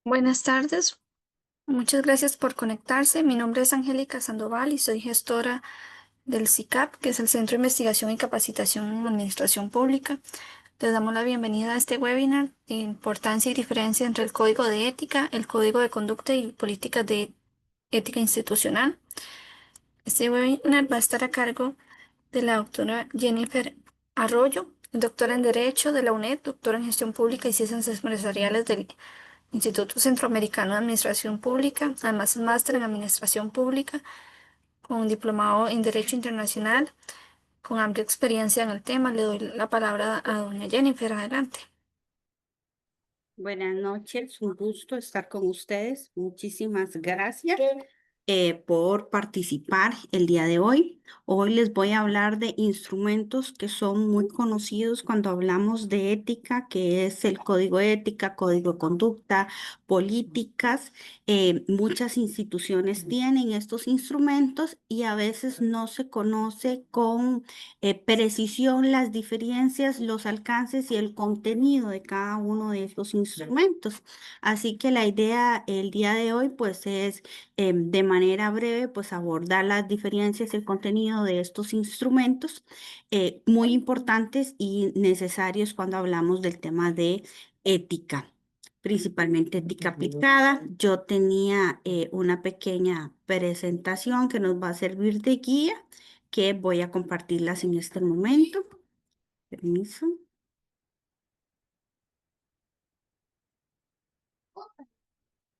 Buenas tardes, muchas gracias por conectarse. Mi nombre es Angélica Sandoval y soy gestora del CICAP, que es el Centro de Investigación y Capacitación en Administración Pública. Les damos la bienvenida a este webinar de importancia y diferencia entre el Código de Ética, el Código de Conducta y Políticas de Ética Institucional. Este webinar va a estar a cargo de la doctora Jennifer Arroyo, doctora en Derecho de la UNED, doctora en Gestión Pública y Ciencias Empresariales del Instituto Centroamericano de Administración Pública. Además es máster en Administración Pública con un diplomado en Derecho Internacional, con amplia experiencia en el tema. Le doy la palabra a doña Jennifer. Adelante. Buenas noches, un gusto estar con ustedes. Muchísimas gracias por participar el día de hoy. Hoy les voy a hablar de instrumentos que son muy conocidos cuando hablamos de ética, que es el código de ética, código de conducta, políticas. Muchas instituciones tienen estos instrumentos y a veces no se conoce con precisión las diferencias, los alcances y el contenido de cada uno de estos instrumentos. Así que la idea el día de hoy pues es de manera breve pues abordar las diferencias, el contenido de estos instrumentos muy importantes y necesarios cuando hablamos del tema de ética, principalmente ética aplicada. Yo tenía una pequeña presentación que nos va a servir de guía, que voy a compartirlas en este momento. Permiso.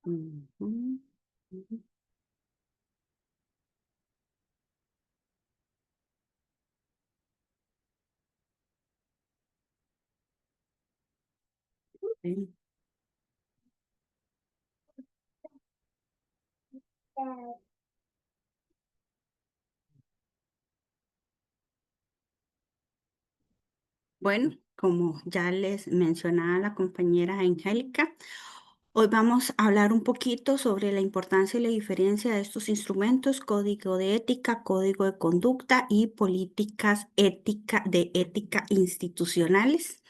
Ujú, ujú, bien. Bueno, como ya les mencionaba la compañera Angélica, hoy vamos a hablar un poquito sobre la importancia y la diferencia de estos instrumentos: código de ética, código de conducta y políticas de ética institucionales.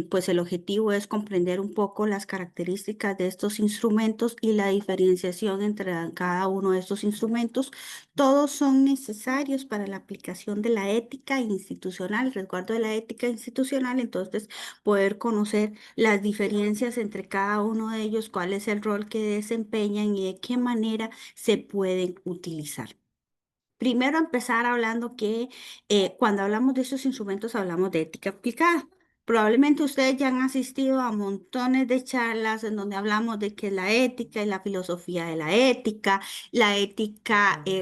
Pues el objetivo es comprender un poco las características de estos instrumentos y la diferenciación entre cada uno de estos instrumentos. Todos son necesarios para la aplicación de la ética institucional, el resguardo de la ética institucional. Entonces, poder conocer las diferencias entre cada uno de ellos, cuál es el rol que desempeñan y de qué manera se pueden utilizar. Primero empezar hablando que cuando hablamos de estos instrumentos hablamos de ética aplicada. Probablemente ustedes ya han asistido a montones de charlas en donde hablamos de que la ética y la filosofía de la ética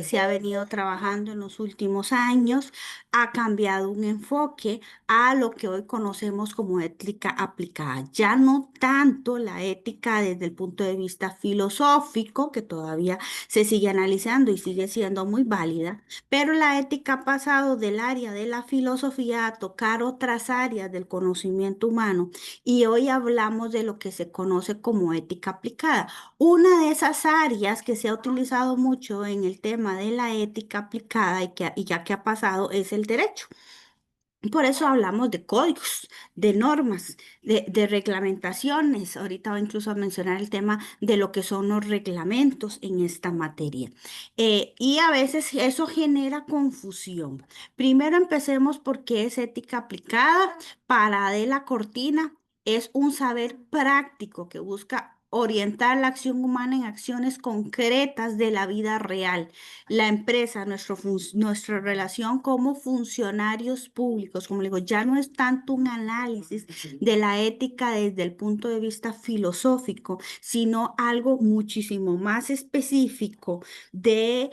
se ha venido trabajando en los últimos años, ha cambiado un enfoque a lo que hoy conocemos como ética aplicada. Ya no tanto la ética desde el punto de vista filosófico, que todavía se sigue analizando y sigue siendo muy válida, pero la ética ha pasado del área de la filosofía a tocar otras áreas del conocimiento humano y hoy hablamos de lo que se conoce como ética aplicada. Una de esas áreas que se ha utilizado mucho en el tema de la ética aplicada y ya que ha pasado es el derecho. Por eso hablamos de códigos, de normas, de reglamentaciones. Ahorita voy incluso a mencionar el tema de lo que son los reglamentos en esta materia. Y a veces eso genera confusión. Primero empecemos porque es ética aplicada. Para Adela Cortina es un saber práctico que busca orientar la acción humana en acciones concretas de la vida real. La empresa, nuestra relación como funcionarios públicos, como le digo, ya no es tanto un análisis de la ética desde el punto de vista filosófico, sino algo muchísimo más específico de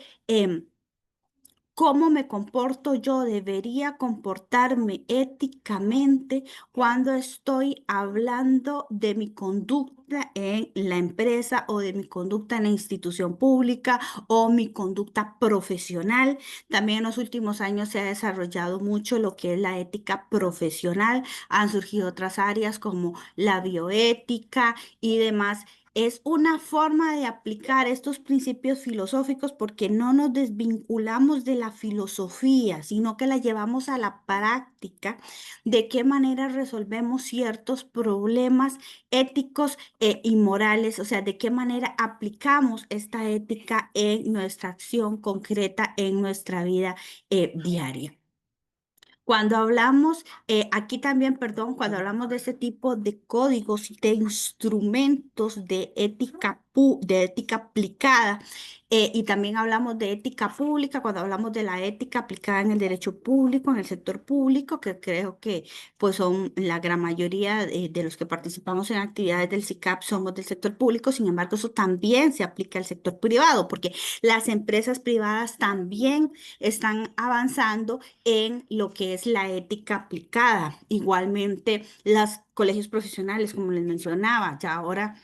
cómo me comporto yo, debería comportarme éticamente cuando estoy hablando de mi conducta en la empresa o de mi conducta en la institución pública o mi conducta profesional. También en los últimos años se ha desarrollado mucho lo que es la ética profesional. Han surgido otras áreas como la bioética y demás es una forma de aplicar estos principios filosóficos porque no nos desvinculamos de la filosofía, sino que la llevamos a la práctica, de qué manera resolvemos ciertos problemas éticos y morales, o sea, de qué manera aplicamos esta ética en nuestra acción concreta, en nuestra vida diaria. Cuando hablamos, aquí también, perdón, cuando hablamos de ese tipo de códigos y de instrumentos de ética, de ética aplicada, y también hablamos de ética pública, cuando hablamos de la ética aplicada en el derecho público, en el sector público, que creo que pues son la gran mayoría de los que participamos en actividades del SICAP somos del sector público, sin embargo, eso también se aplica al sector privado, porque las empresas privadas también están avanzando en lo que es la ética aplicada. Igualmente, los colegios profesionales, como les mencionaba, ya ahora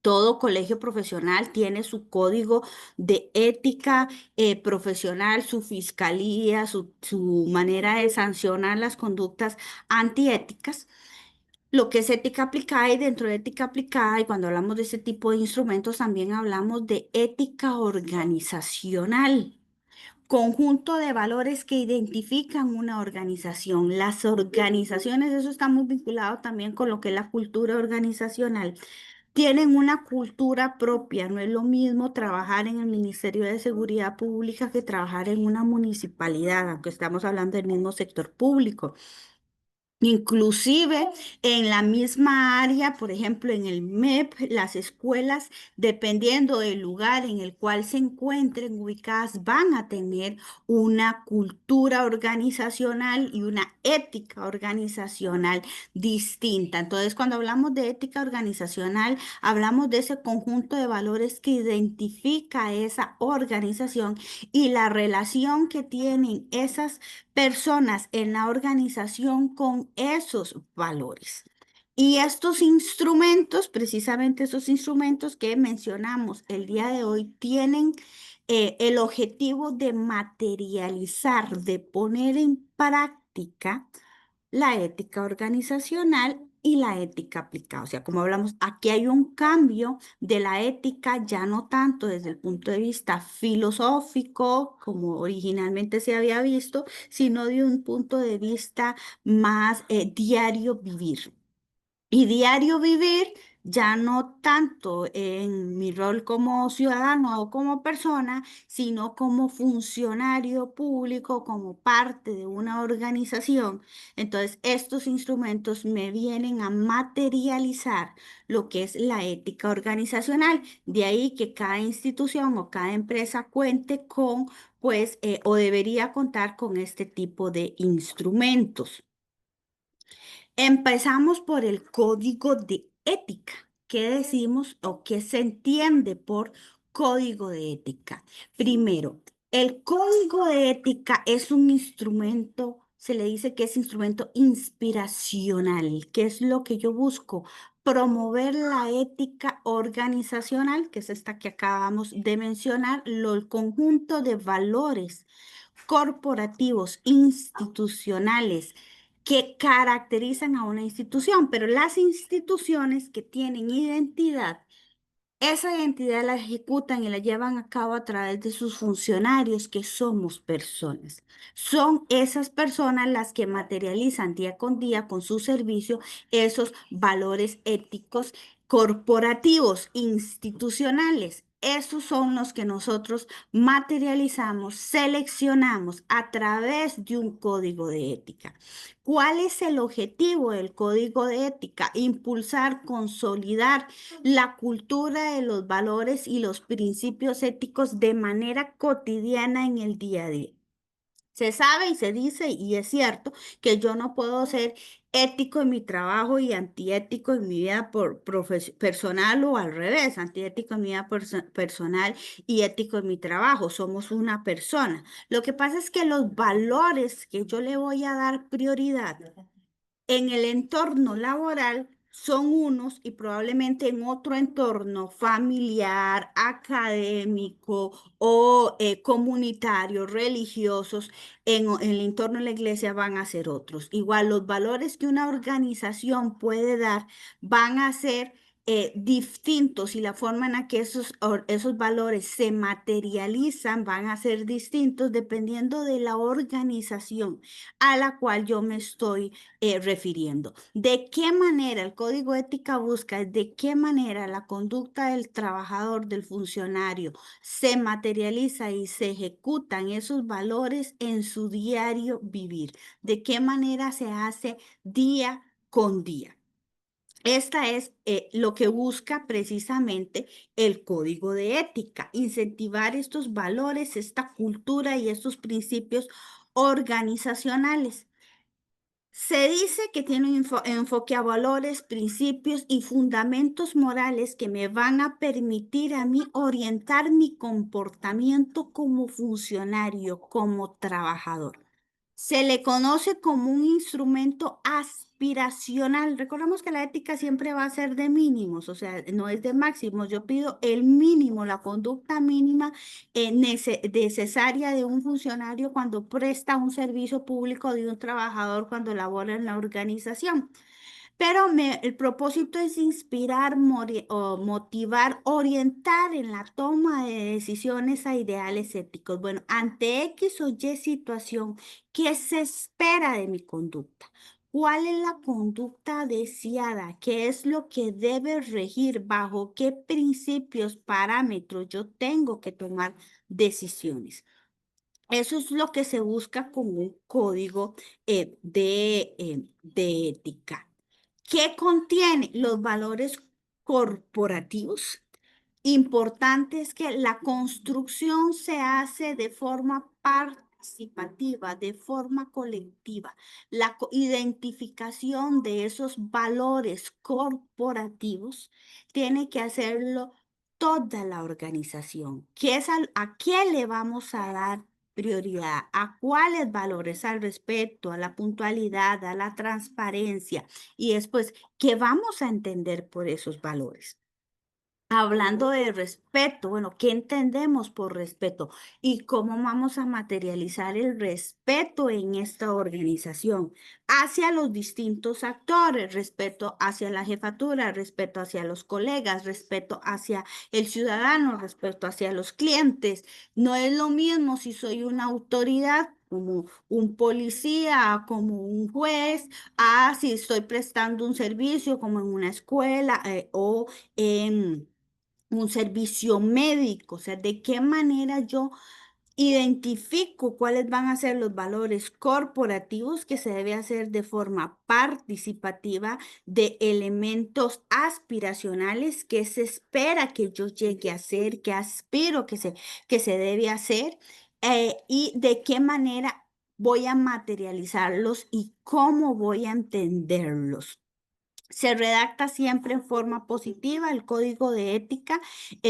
todo colegio profesional tiene su código de ética profesional, su fiscalía, su manera de sancionar las conductas antiéticas. Lo que es ética aplicada y dentro de ética aplicada, y cuando hablamos de ese tipo de instrumentos, también hablamos de ética organizacional, conjunto de valores que identifican una organización. Las organizaciones, eso está muy vinculado también con lo que es la cultura organizacional. Tienen una cultura propia, no es lo mismo trabajar en el Ministerio de Seguridad Pública que trabajar en una municipalidad, aunque estamos hablando del mismo sector público. Inclusive en la misma área, por ejemplo, en el MEP, las escuelas, dependiendo del lugar en el cual se encuentren ubicadas, van a tener una cultura organizacional y una ética organizacional distinta. Entonces, cuando hablamos de ética organizacional, hablamos de ese conjunto de valores que identifica a esa organización y la relación que tienen esas personas en la organización con esos valores. Y estos instrumentos, precisamente esos instrumentos que mencionamos el día de hoy, tienen el objetivo de materializar, de poner en práctica la ética organizacional y la ética aplicada. O sea, como hablamos, aquí hay un cambio de la ética, ya no tanto desde el punto de vista filosófico, como originalmente se había visto, sino de un punto de vista más diario vivir. Y diario vivir, ya no tanto en mi rol como ciudadano o como persona, sino como funcionario público, como parte de una organización. Entonces, estos instrumentos me vienen a materializar lo que es la ética organizacional. De ahí que cada institución o cada empresa cuente con, pues, o debería contar con este tipo de instrumentos. Empezamos por el código de ética. ¿Qué decimos o qué se entiende por código de ética? Primero, el código de ética es un instrumento, se le dice que es instrumento inspiracional. ¿Qué es lo que yo busco? Promover la ética organizacional, que es esta que acabamos de mencionar, el conjunto de valores corporativos, institucionales, que caracterizan a una institución, pero las instituciones que tienen identidad, esa identidad la ejecutan y la llevan a cabo a través de sus funcionarios, que somos personas. Son esas personas las que materializan día con día con su servicio esos valores éticos corporativos, institucionales. Esos son los que nosotros materializamos, seleccionamos a través de un código de ética. ¿Cuál es el objetivo del código de ética? Impulsar, consolidar la cultura de los valores y los principios éticos de manera cotidiana en el día a día. Se sabe y se dice, y es cierto, que yo no puedo ser ético en mi trabajo y antiético en mi vida personal o al revés, antiético en mi vida personal y ético en mi trabajo. Somos una persona. Lo que pasa es que los valores que yo le voy a dar prioridad en el entorno laboral son unos y probablemente en otro entorno familiar, académico o comunitario, religiosos, en el entorno de la iglesia van a ser otros. Igual los valores que una organización puede dar van a ser distintos y la forma en la que esos valores se materializan van a ser distintos dependiendo de la organización a la cual yo me estoy refiriendo. ¿De qué manera el código ética busca, de qué manera la conducta del trabajador, del funcionario, se materializa y se ejecutan esos valores en su diario vivir? ¿De qué manera se hace día con día? Esta es lo que busca precisamente el código de ética, incentivar estos valores, esta cultura y estos principios organizacionales. Se dice que tiene un enfoque a valores, principios y fundamentos morales que me van a permitir a mí orientar mi comportamiento como funcionario, como trabajador. Se le conoce como un instrumento aspiracional. Recordemos que la ética siempre va a ser de mínimos, o sea, no es de máximos. Yo pido el mínimo, la conducta mínima necesaria de un funcionario cuando presta un servicio público, de un trabajador cuando labora en la organización. Pero el propósito es inspirar, o motivar, orientar en la toma de decisiones a ideales éticos. Bueno, ante X o Y situación, ¿qué se espera de mi conducta? ¿Cuál es la conducta deseada? ¿Qué es lo que debe regir? ¿Bajo qué principios, parámetros yo tengo que tomar decisiones? Eso es lo que se busca con un código de ética. ¿Qué contiene? Los valores corporativos. Importante es que la construcción se hace de forma participativa, de forma colectiva. La identificación de esos valores corporativos tiene que hacerlo toda la organización. ¿A qué le vamos a dar prioridad? ¿A cuáles valores? Al respeto, a la puntualidad, a la transparencia. Y después, ¿qué vamos a entender por esos valores? Hablando de respeto, bueno, ¿qué entendemos por respeto? ¿Y cómo vamos a materializar el respeto en esta organización? Hacia los distintos actores, respeto hacia la jefatura, respeto hacia los colegas, respeto hacia el ciudadano, respeto hacia los clientes. No es lo mismo si soy una autoridad como un policía, como un juez, a si estoy prestando un servicio como en una escuela o en un servicio médico, o sea, de qué manera yo identifico cuáles van a ser los valores corporativos que se debe hacer de forma participativa, de elementos aspiracionales que se espera que yo llegue a hacer, que aspiro que se debe hacer, y de qué manera voy a materializarlos y cómo voy a entenderlos. Se redacta siempre en forma positiva, el código de ética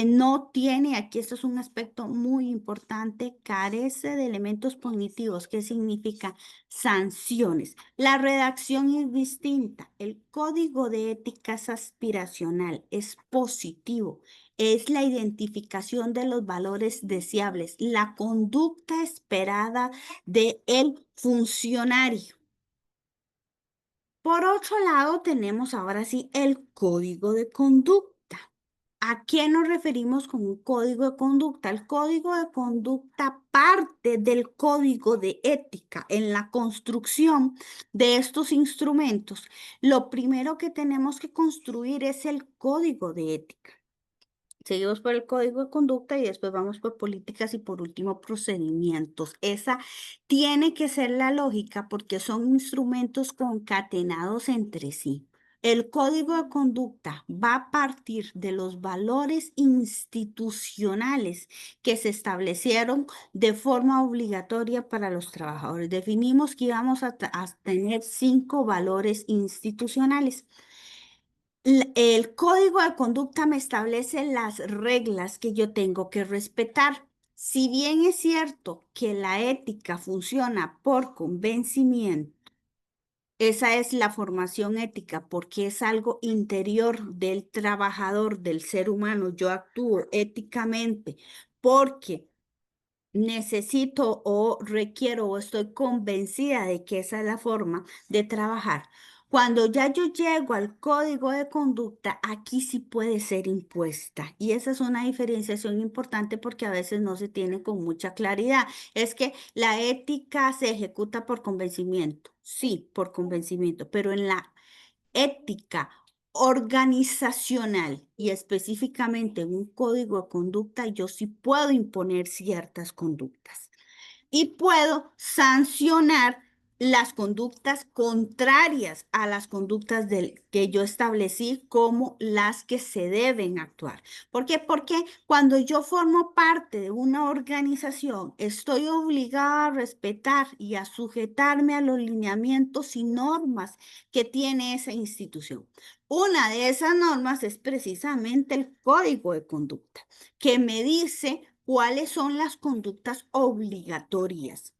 no tiene, aquí esto es un aspecto muy importante, carece de elementos punitivos. ¿Qué significa? Sanciones. La redacción es distinta. El código de ética es aspiracional, es positivo, es la identificación de los valores deseables, la conducta esperada del funcionario. Por otro lado, tenemos ahora sí el código de conducta. ¿A qué nos referimos con un código de conducta? El código de conducta parte del código de ética en la construcción de estos instrumentos. Lo primero que tenemos que construir es el código de ética. Seguimos por el código de conducta y después vamos por políticas y por último procedimientos. Esa tiene que ser la lógica porque son instrumentos concatenados entre sí. El código de conducta va a partir de los valores institucionales que se establecieron de forma obligatoria para los trabajadores. Definimos que íbamos a tener 5 valores institucionales. El código de conducta me establece las reglas que yo tengo que respetar. Si bien es cierto que la ética funciona por convencimiento, esa es la formación ética porque es algo interior del trabajador, del ser humano. Yo actúo éticamente porque necesito o requiero o estoy convencida de que esa es la forma de trabajar. Cuando ya yo llego al código de conducta, aquí sí puede ser impuesta. Y esa es una diferenciación importante porque a veces no se tiene con mucha claridad. Es que la ética se ejecuta por convencimiento, sí, por convencimiento, pero en la ética organizacional y específicamente en un código de conducta, yo sí puedo imponer ciertas conductas y puedo sancionar las conductas contrarias a las conductas que yo establecí como las que se deben actuar. ¿Por qué? Porque cuando yo formo parte de una organización, estoy obligada a respetar y a sujetarme a los lineamientos y normas que tiene esa institución. Una de esas normas es precisamente el código de conducta que me dice cuáles son las conductas obligatorias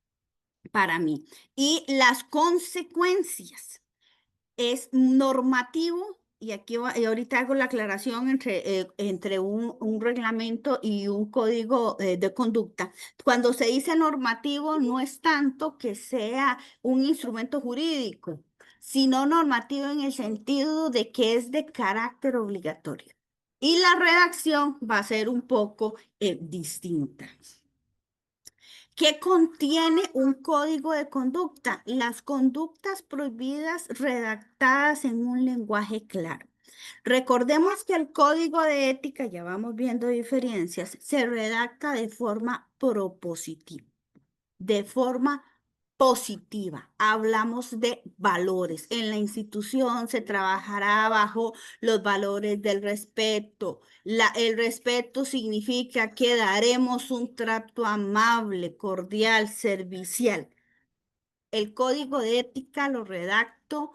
para mí y las consecuencias. Es normativo, y y ahorita hago la aclaración entre un reglamento y un código de conducta. Cuando se dice normativo, no es tanto que sea un instrumento jurídico, sino normativo en el sentido de que es de carácter obligatorio. Y la redacción va a ser un poco distinta. ¿Qué contiene un código de conducta? Las conductas prohibidas redactadas en un lenguaje claro. Recordemos que el código de ética, ya vamos viendo diferencias, se redacta de forma propositiva, de forma positiva. Hablamos de valores. En la institución se trabajará bajo los valores del respeto. El respeto significa que daremos un trato amable, cordial, servicial. El código de ética lo redacto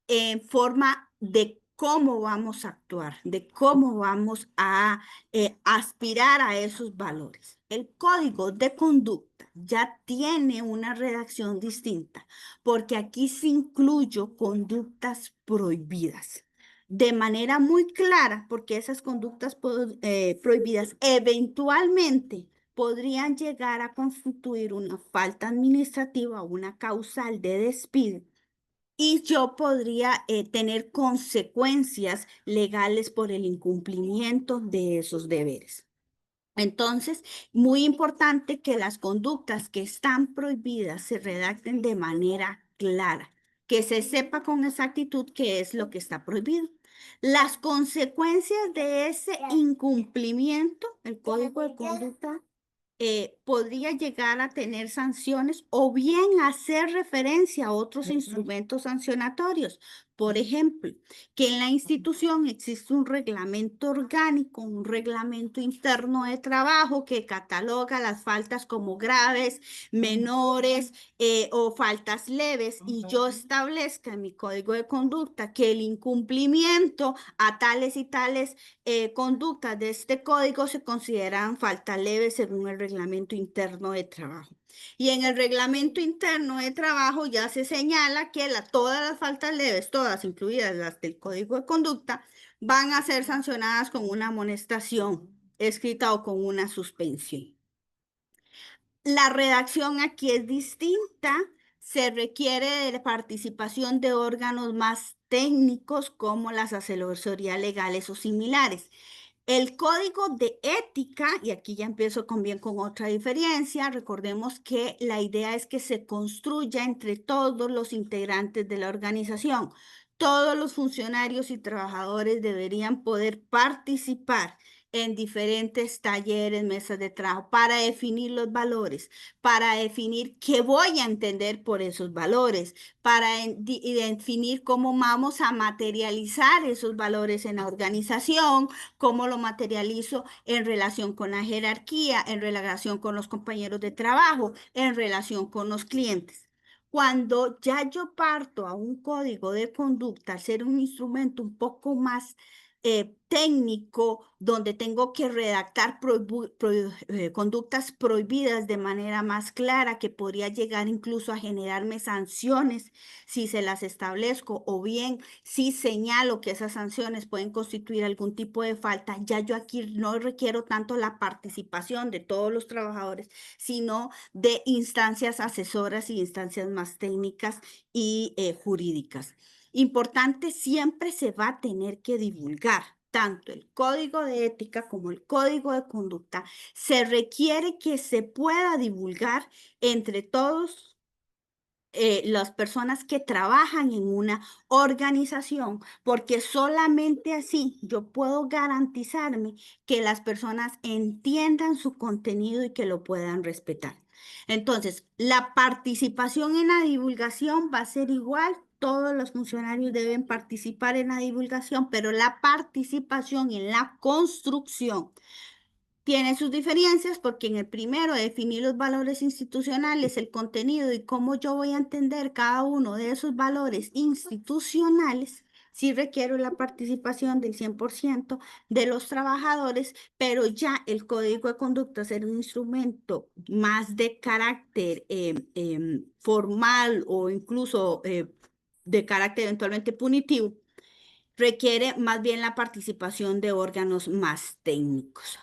en forma de cómo vamos a actuar, de cómo vamos a aspirar a esos valores. El código de conducta ya tiene una redacción distinta porque aquí se incluyo conductas prohibidas. De manera muy clara, porque esas conductas prohibidas eventualmente podrían llegar a constituir una falta administrativa o una causal de despido y yo podría tener consecuencias legales por el incumplimiento de esos deberes. Entonces, muy importante que las conductas que están prohibidas se redacten de manera clara, que se sepa con exactitud qué es lo que está prohibido. Las consecuencias de ese incumplimiento, el código de conducta podría llegar a tener sanciones o bien hacer referencia a otros instrumentos sancionatorios. Por ejemplo, que en la institución existe un reglamento orgánico, un reglamento interno de trabajo que cataloga las faltas como graves, menores o faltas leves y yo establezca en mi código de conducta que el incumplimiento a tales y tales conductas de este código se consideran falta leve según el reglamento interno de trabajo. Y en el reglamento interno de trabajo ya se señala que todas las faltas leves, todas incluidas las del código de conducta, van a ser sancionadas con una amonestación escrita o con una suspensión. La redacción aquí es distinta, se requiere de participación de órganos más técnicos como las asesorías legales o similares. El código de ética, y aquí ya empiezo bien con otra diferencia, recordemos que la idea es que se construya entre todos los integrantes de la organización. Todos los funcionarios y trabajadores deberían poder participar en diferentes talleres, mesas de trabajo, para definir los valores, para definir qué voy a entender por esos valores, para definir cómo vamos a materializar esos valores en la organización, cómo lo materializo en relación con la jerarquía, en relación con los compañeros de trabajo, en relación con los clientes. Cuando ya yo parto a un código de conducta, al ser un instrumento un poco más técnico donde tengo que redactar conductas prohibidas de manera más clara, que podría llegar incluso a generarme sanciones si se las establezco, o bien si señalo que esas sanciones pueden constituir algún tipo de falta, ya yo aquí no requiero tanto la participación de todos los trabajadores, sino de instancias asesoras y instancias más técnicas y jurídicas. Importante, siempre se va a tener que divulgar. Tanto el código de ética como el código de conducta, se requiere que se pueda divulgar entre todos las personas que trabajan en una organización, porque solamente así yo puedo garantizarme que las personas entiendan su contenido y que lo puedan respetar. Entonces, la participación en la divulgación va a ser igual. Todos los funcionarios deben participar en la divulgación, pero la participación en la construcción tiene sus diferencias, porque en el primero, definir los valores institucionales, el contenido y cómo yo voy a entender cada uno de esos valores institucionales, sí requiero la participación del 100% de los trabajadores, pero ya el código de conducta, ser un instrumento más de carácter formal, o incluso de carácter eventualmente punitivo, requiere más bien la participación de órganos más técnicos.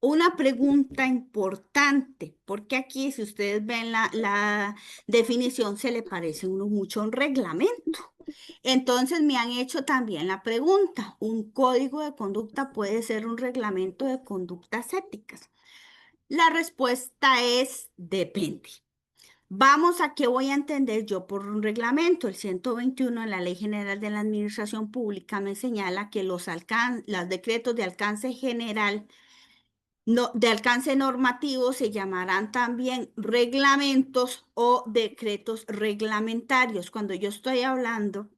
Una pregunta importante, porque aquí, si ustedes ven la definición, se le parece uno mucho a un reglamento. Entonces me han hecho también la pregunta: ¿un código de conducta puede ser un reglamento de conductas éticas? La respuesta es depende. Vamos a qué voy a entender yo por un reglamento. El 121 de la Ley General de la Administración Pública me señala que los decretos de alcance general, no, de alcance normativo, se llamarán también reglamentos o decretos reglamentarios. Cuando yo estoy hablando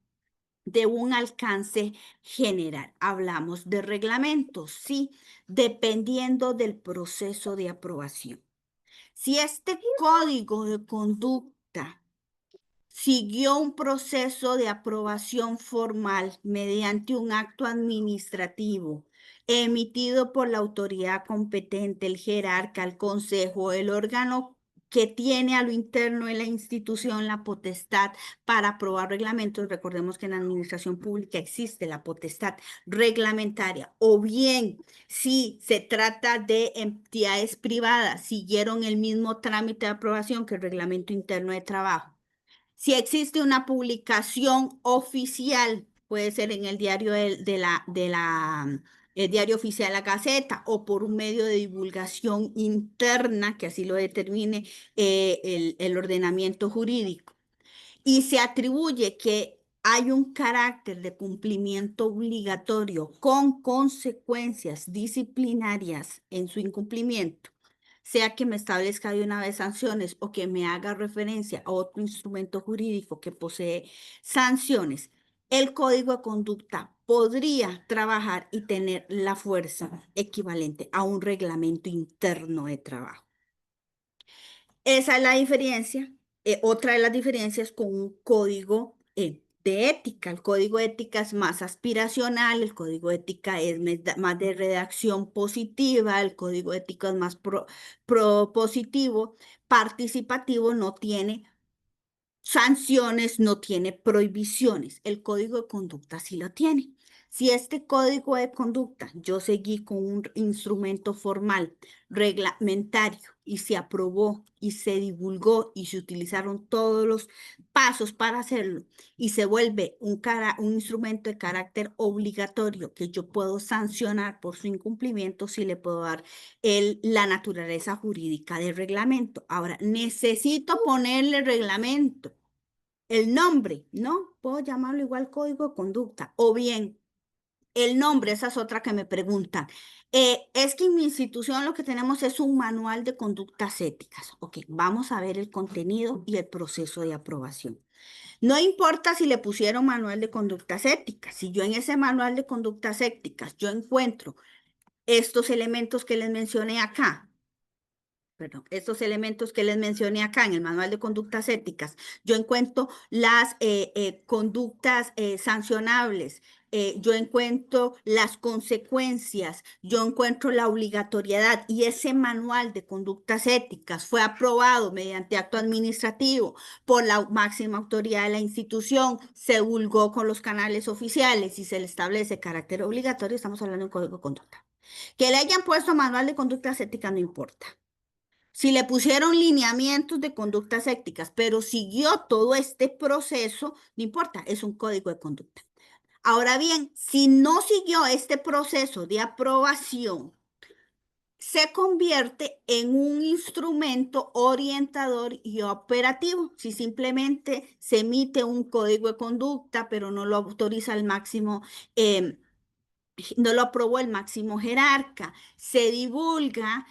de un alcance general, hablamos de reglamentos, sí, dependiendo del proceso de aprobación. Si este código de conducta siguió un proceso de aprobación formal mediante un acto administrativo emitido por la autoridad competente, el jerarca, el consejo, el órgano que tiene a lo interno de la institución la potestad para aprobar reglamentos. Recordemos que en la administración pública existe la potestad reglamentaria. O bien, si se trata de entidades privadas, siguieron el mismo trámite de aprobación que el reglamento interno de trabajo. Si existe una publicación oficial, puede ser en el diario el diario oficial, la Gaceta, o por un medio de divulgación interna, que así lo determine el ordenamiento jurídico, y se atribuye que hay un carácter de cumplimiento obligatorio con consecuencias disciplinarias en su incumplimiento, sea que me establezca de una vez sanciones o que me haga referencia a otro instrumento jurídico que posee sanciones, el código de conducta podría trabajar y tener la fuerza equivalente a un reglamento interno de trabajo. Esa es la diferencia. Otra de las diferencias con un código de ética. El código de ética es más aspiracional, el código de ética es más de redacción positiva, el código de ética es más propositivo, participativo, no tiene sanciones, no tiene prohibiciones. El código de conducta sí lo tiene. Si este código de conducta yo seguí con un instrumento formal, reglamentario, y se aprobó y se divulgó y se utilizaron todos los pasos para hacerlo, y se vuelve un instrumento de carácter obligatorio que yo puedo sancionar por su incumplimiento, sí le puedo dar la naturaleza jurídica del reglamento. Ahora, necesito ponerle reglamento. El nombre, ¿no? Puedo llamarlo igual código de conducta. O bien, el nombre, esa es otra que me preguntan. Es que en mi institución lo que tenemos es un manual de conductas éticas. Ok, vamos a ver el contenido y el proceso de aprobación. No importa si le pusieron manual de conductas éticas. Si yo en ese manual de conductas éticas yo encuentro estos elementos que les mencioné acá, perdón, estos elementos que les mencioné acá en el manual de conductas éticas, yo encuentro las conductas sancionables, yo encuentro las consecuencias, yo encuentro la obligatoriedad y ese manual de conductas éticas fue aprobado mediante acto administrativo por la máxima autoridad de la institución, se divulgó con los canales oficiales y se le establece carácter obligatorio, estamos hablando de un código de conducta. Que le hayan puesto manual de conductas éticas no importa. Si le pusieron lineamientos de conductas éticas, pero siguió todo este proceso, no importa, es un código de conducta. Ahora bien, si no siguió este proceso de aprobación, se convierte en un instrumento orientador y operativo. Si simplemente se emite un código de conducta, pero no lo autoriza el máximo no lo aprobó el máximo jerarca, se divulga,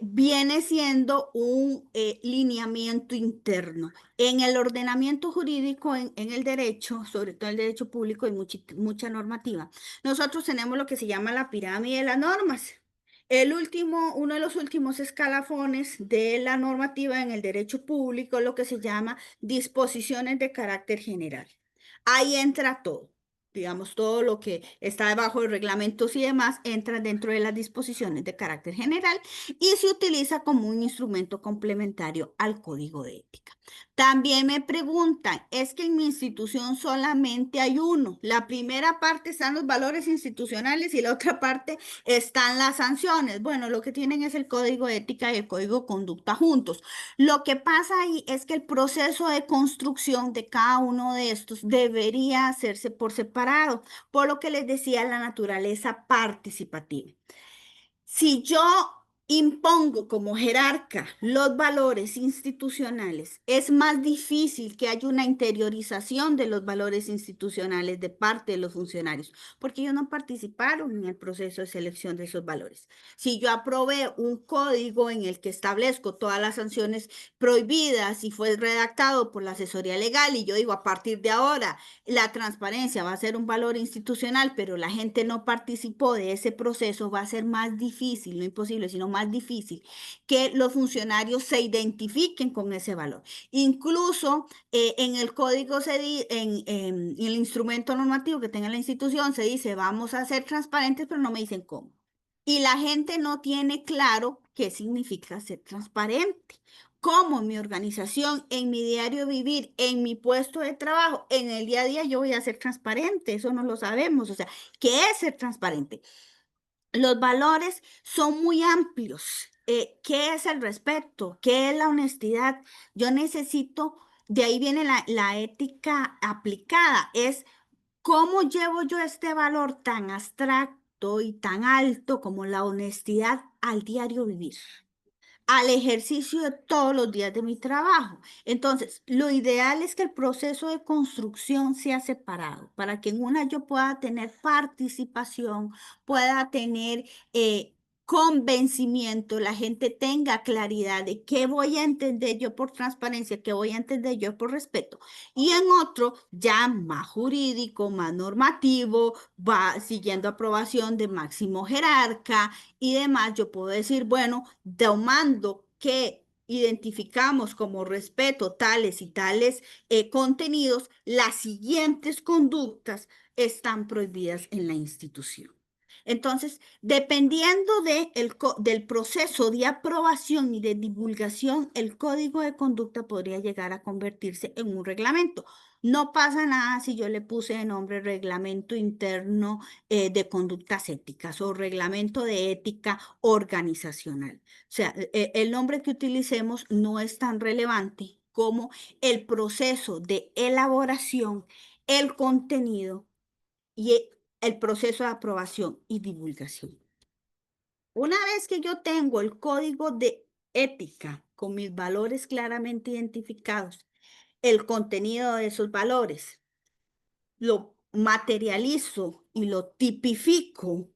viene siendo un lineamiento interno. En el ordenamiento jurídico, en el derecho, sobre todo el derecho público, hay mucha normativa. Nosotros tenemos lo que se llama la pirámide de las normas. El último, uno de los últimos escalafones de la normativa en el derecho público, lo que se llama disposiciones de carácter general. Ahí entra todo. Digamos, todo lo que está debajo de reglamentos y demás entra dentro de las disposiciones de carácter general y se utiliza como un instrumento complementario al código de ética. También me preguntan, es que en mi institución solamente hay uno. La primera parte están los valores institucionales y la otra parte están las sanciones. Bueno, lo que tienen es el código de ética y el código de conducta juntos. Lo que pasa ahí es que el proceso de construcción de cada uno de estos debería hacerse por separado, por lo que les decía la naturaleza participativa. Si yo impongo como jerarca los valores institucionales, es más difícil que haya una interiorización de los valores institucionales de parte de los funcionarios, porque ellos no participaron en el proceso de selección de esos valores. Si yo aprobé un código en el que establezco todas las sanciones prohibidas y fue redactado por la asesoría legal y yo digo a partir de ahora la transparencia va a ser un valor institucional, pero la gente no participó de ese proceso, va a ser más difícil, no imposible, sino más difícil que los funcionarios se identifiquen con ese valor. Incluso en el código, en el instrumento normativo que tenga la institución, se dice, vamos a ser transparentes, pero no me dicen cómo. Y la gente no tiene claro qué significa ser transparente. Cómo en mi organización, en mi diario vivir, en mi puesto de trabajo, en el día a día yo voy a ser transparente, eso no lo sabemos. O sea, ¿qué es ser transparente? Los valores son muy amplios. ¿Qué es el respeto? ¿Qué es la honestidad? Yo necesito, de ahí viene la ética aplicada, es cómo llevo yo este valor tan abstracto y tan alto como la honestidad al diario vivir, al ejercicio de todos los días de mi trabajo. Entonces, lo ideal es que el proceso de construcción sea separado para que en una yo pueda tener participación, pueda tener convencimiento, la gente tenga claridad de qué voy a entender yo por transparencia, qué voy a entender yo por respeto. Y en otro, ya más jurídico, más normativo, va siguiendo aprobación de máximo jerarca y demás, yo puedo decir, bueno, tomando que identificamos como respeto tales y tales contenidos, las siguientes conductas están prohibidas en la institución. Entonces, dependiendo del proceso de aprobación y de divulgación, el código de conducta podría llegar a convertirse en un reglamento. No pasa nada si yo le puse de nombre reglamento interno de conductas éticas o reglamento de ética organizacional. O sea, el nombre que utilicemos no es tan relevante como el proceso de elaboración, el contenido y el proceso de aprobación y divulgación. Una vez que yo tengo el código de ética con mis valores claramente identificados, el contenido de esos valores, lo materializo y lo tipifico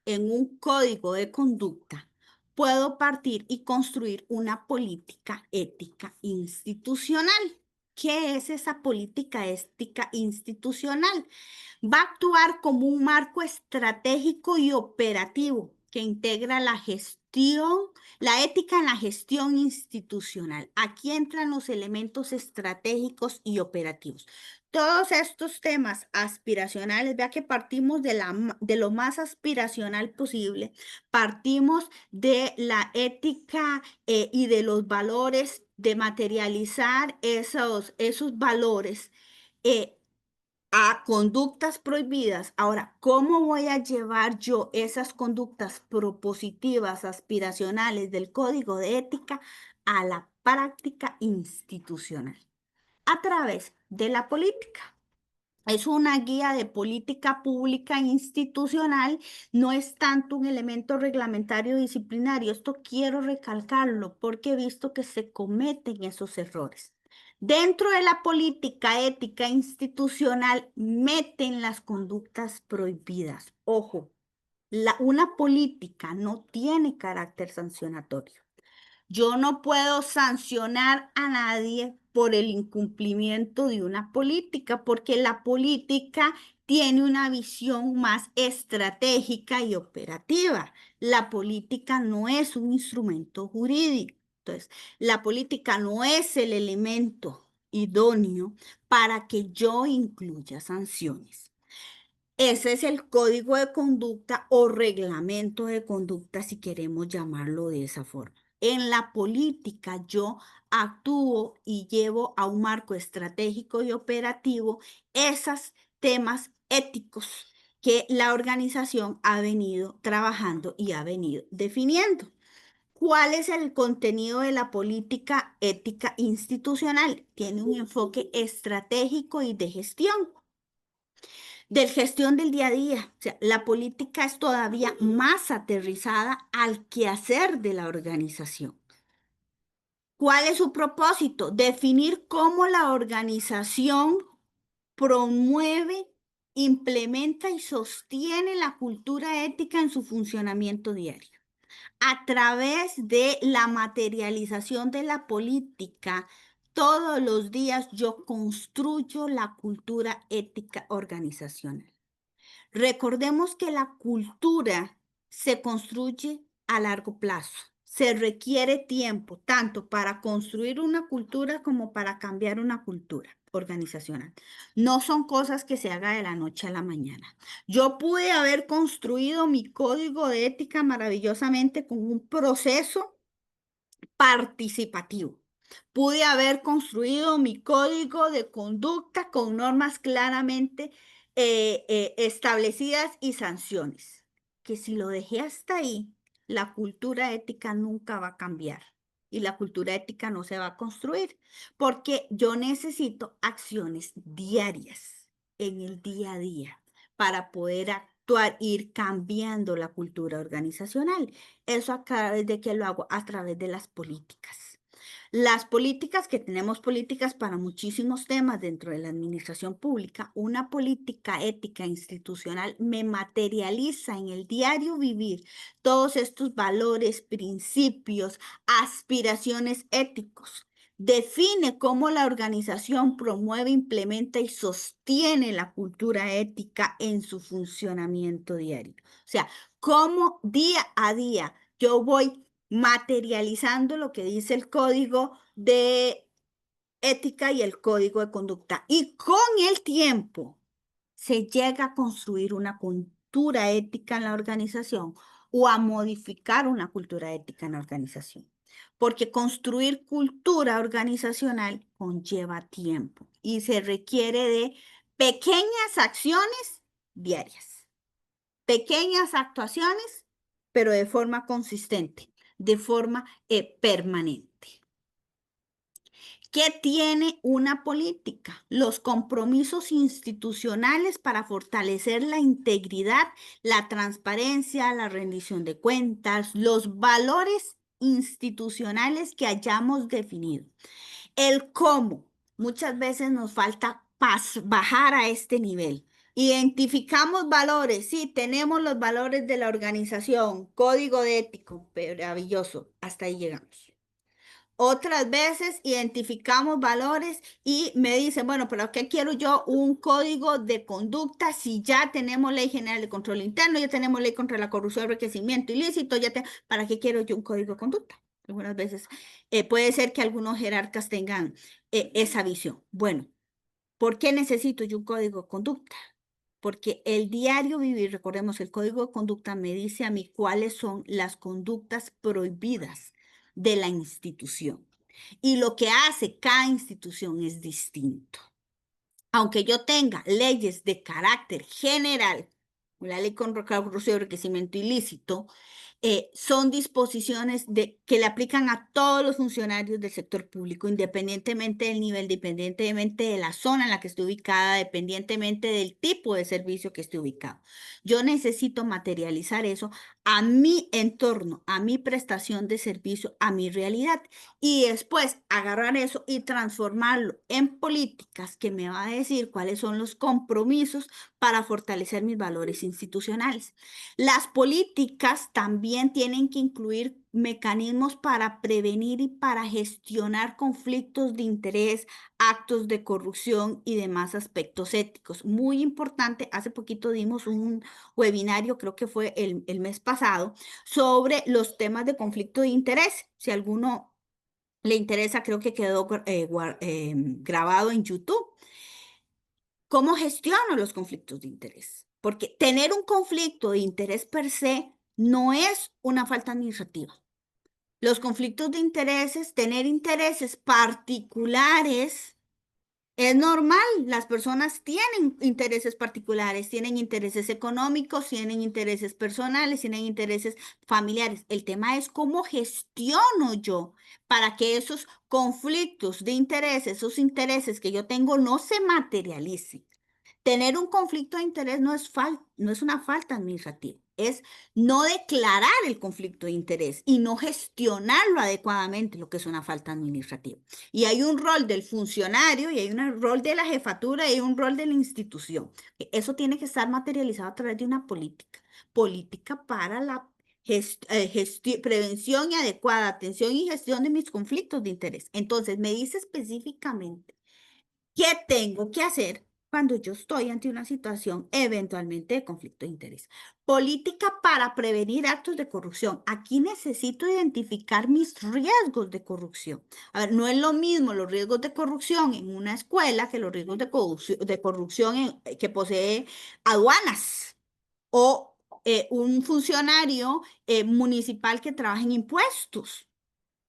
en un código de conducta, puedo partir y construir una política ética institucional. ¿Qué es esa política ética institucional? Va a actuar como un marco estratégico y operativo que integra la gestión la ética en la gestión institucional. Aquí entran los elementos estratégicos y operativos. Todos estos temas aspiracionales, vea que partimos de lo más aspiracional posible, partimos de la ética y de los valores, de materializar esos valores. eh, a conductas prohibidas. Ahora, ¿cómo voy a llevar yo esas conductas propositivas, aspiracionales del código de ética a la práctica institucional? A través de la política. Es una guía de política pública institucional, no es tanto un elemento reglamentario disciplinario. Esto quiero recalcarlo porque he visto que se cometen esos errores. Dentro de la política ética institucional meten las conductas prohibidas. Ojo, una política no tiene carácter sancionatorio. Yo no puedo sancionar a nadie por el incumplimiento de una política, porque la política tiene una visión más estratégica y operativa. La política no es un instrumento jurídico. Entonces, la política no es el elemento idóneo para que yo incluya sanciones. Ese es el código de conducta o reglamento de conducta, si queremos llamarlo de esa forma. En la política yo actúo y llevo a un marco estratégico y operativo esos temas éticos que la organización ha venido trabajando y ha venido definiendo. ¿Cuál es el contenido de la política ética institucional? Tiene un enfoque estratégico y de gestión de gestión del día a día. O sea, la política es todavía más aterrizada al quehacer de la organización. ¿Cuál es su propósito? Definir cómo la organización promueve, implementa y sostiene la cultura ética en su funcionamiento diario. A través de la materialización de la política, todos los días yo construyo la cultura ética organizacional. Recordemos que la cultura se construye a largo plazo. Se requiere tiempo, tanto para construir una cultura como para cambiar una cultura organizacional. No son cosas que se haga de la noche a la mañana. Yo pude haber construido mi código de ética maravillosamente con un proceso participativo. Pude haber construido mi código de conducta con normas claramente establecidas y sanciones. Que si lo dejé hasta ahí, la cultura ética nunca va a cambiar y la cultura ética no se va a construir porque yo necesito acciones diarias en el día a día para poder actuar, ir cambiando la cultura organizacional. Eso a través de que lo hago a través de las políticas. Las políticas que tenemos políticas para muchísimos temas dentro de la administración pública, una política ética institucional me materializa en el diario vivir todos estos valores, principios, aspiraciones éticos. Define cómo la organización promueve, implementa y sostiene la cultura ética en su funcionamiento diario. O sea, cómo día a día yo voy materializando lo que dice el código de ética y el código de conducta. Y con el tiempo se llega a construir una cultura ética en la organización o a modificar una cultura ética en la organización. Porque construir cultura organizacional conlleva tiempo y se requiere de pequeñas acciones diarias, pequeñas actuaciones, pero de forma consistente, de forma permanente. ¿Qué tiene una política? Los compromisos institucionales para fortalecer la integridad, la transparencia, la rendición de cuentas, los valores institucionales que hayamos definido. El cómo. Muchas veces nos falta bajar a este nivel. Identificamos valores, sí, tenemos los valores de la organización, código de ético, maravilloso, hasta ahí llegamos. Otras veces identificamos valores y me dicen, bueno, pero ¿qué quiero yo? Un código de conducta si ya tenemos ley general de control interno, ya tenemos ley contra la corrupción, enriquecimiento ilícito, ¿para qué quiero yo un código de conducta? Algunas veces puede ser que algunos jerarcas tengan esa visión. Bueno, ¿por qué necesito yo un código de conducta? Porque el diario vivir, recordemos, el código de conducta me dice a mí cuáles son las conductas prohibidas de la institución. Y lo que hace cada institución es distinto. Aunque yo tenga leyes de carácter general, la ley contra corrupción y enriquecimiento ilícito, son disposiciones que le aplican a todos los funcionarios del sector público, independientemente del nivel, independientemente de la zona en la que esté ubicada, dependientemente del tipo de servicio que esté ubicado. Yo necesito materializar eso a mi entorno, a mi prestación de servicio, a mi realidad, y después agarrar eso y transformarlo en políticas que me va a decir cuáles son los compromisos para fortalecer mis valores institucionales. Las políticas también tienen que incluir mecanismos para prevenir y para gestionar conflictos de interés, actos de corrupción y demás aspectos éticos. Muy importante, hace poquito dimos un webinario, creo que fue el mes pasado, sobre los temas de conflicto de interés. Si alguno le interesa, creo que quedó grabado en YouTube. ¿Cómo gestiono los conflictos de interés? Porque tener un conflicto de interés per se no es una falta administrativa. Los conflictos de intereses, tener intereses particulares, es normal. Las personas tienen intereses particulares, tienen intereses económicos, tienen intereses personales, tienen intereses familiares. El tema es cómo gestiono yo para que esos conflictos de intereses, esos intereses que yo tengo no se materialicen. Tener un conflicto de interés no es una falta administrativa, es no declarar el conflicto de interés y no gestionarlo adecuadamente, lo que es una falta administrativa. Y hay un rol del funcionario y hay un rol de la jefatura y hay un rol de la institución. Eso tiene que estar materializado a través de una política para la prevención y adecuada atención y gestión de mis conflictos de interés. Entonces, me dice específicamente ¿qué tengo que hacer cuando yo estoy ante una situación eventualmente de conflicto de interés? Política para prevenir actos de corrupción. Aquí necesito identificar mis riesgos de corrupción. A ver, no es lo mismo los riesgos de corrupción en una escuela que los riesgos de corrupción que posee aduanas o un funcionario municipal que trabaja en impuestos.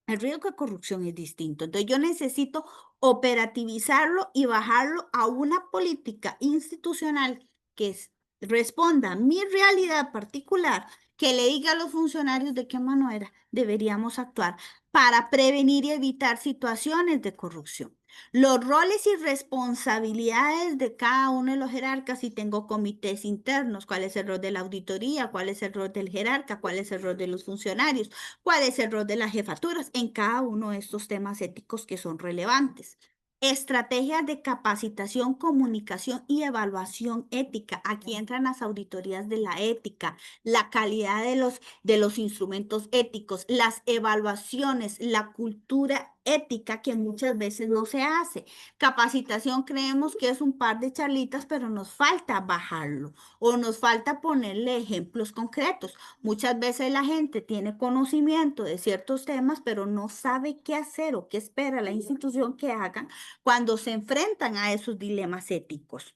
El riesgo de corrupción es distinto. Entonces yo necesito operativizarlo y bajarlo a una política institucional que responda a mi realidad particular, que le diga a los funcionarios de qué manera deberíamos actuar para prevenir y evitar situaciones de corrupción. Los roles y responsabilidades de cada uno de los jerarcas, si tengo comités internos, cuál es el rol de la auditoría, cuál es el rol del jerarca, cuál es el rol de los funcionarios, cuál es el rol de las jefaturas en cada uno de estos temas éticos que son relevantes. Estrategias de capacitación, comunicación y evaluación ética. Aquí entran las auditorías de la ética, la calidad de los instrumentos éticos, las evaluaciones, la cultura ética que muchas veces no se hace. Capacitación creemos que es un par de charlitas, pero nos falta bajarlo o nos falta ponerle ejemplos concretos. Muchas veces la gente tiene conocimiento de ciertos temas, pero no sabe qué hacer o qué espera la institución que hagan cuando se enfrentan a esos dilemas éticos.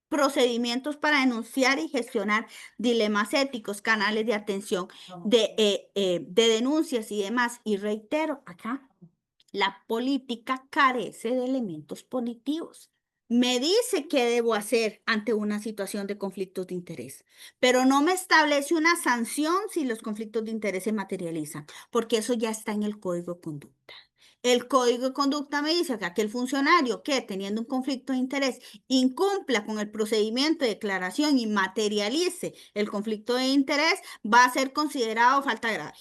Procedimientos para denunciar y gestionar dilemas éticos, canales de atención, de denuncias y demás. Y reitero, acá la política carece de elementos punitivos. Me dice qué debo hacer ante una situación de conflictos de interés, pero no me establece una sanción si los conflictos de interés se materializan, porque eso ya está en el código de conducta. El código de conducta me dice que aquel funcionario que teniendo un conflicto de interés incumpla con el procedimiento de declaración y materialice el conflicto de interés, va a ser considerado falta grave.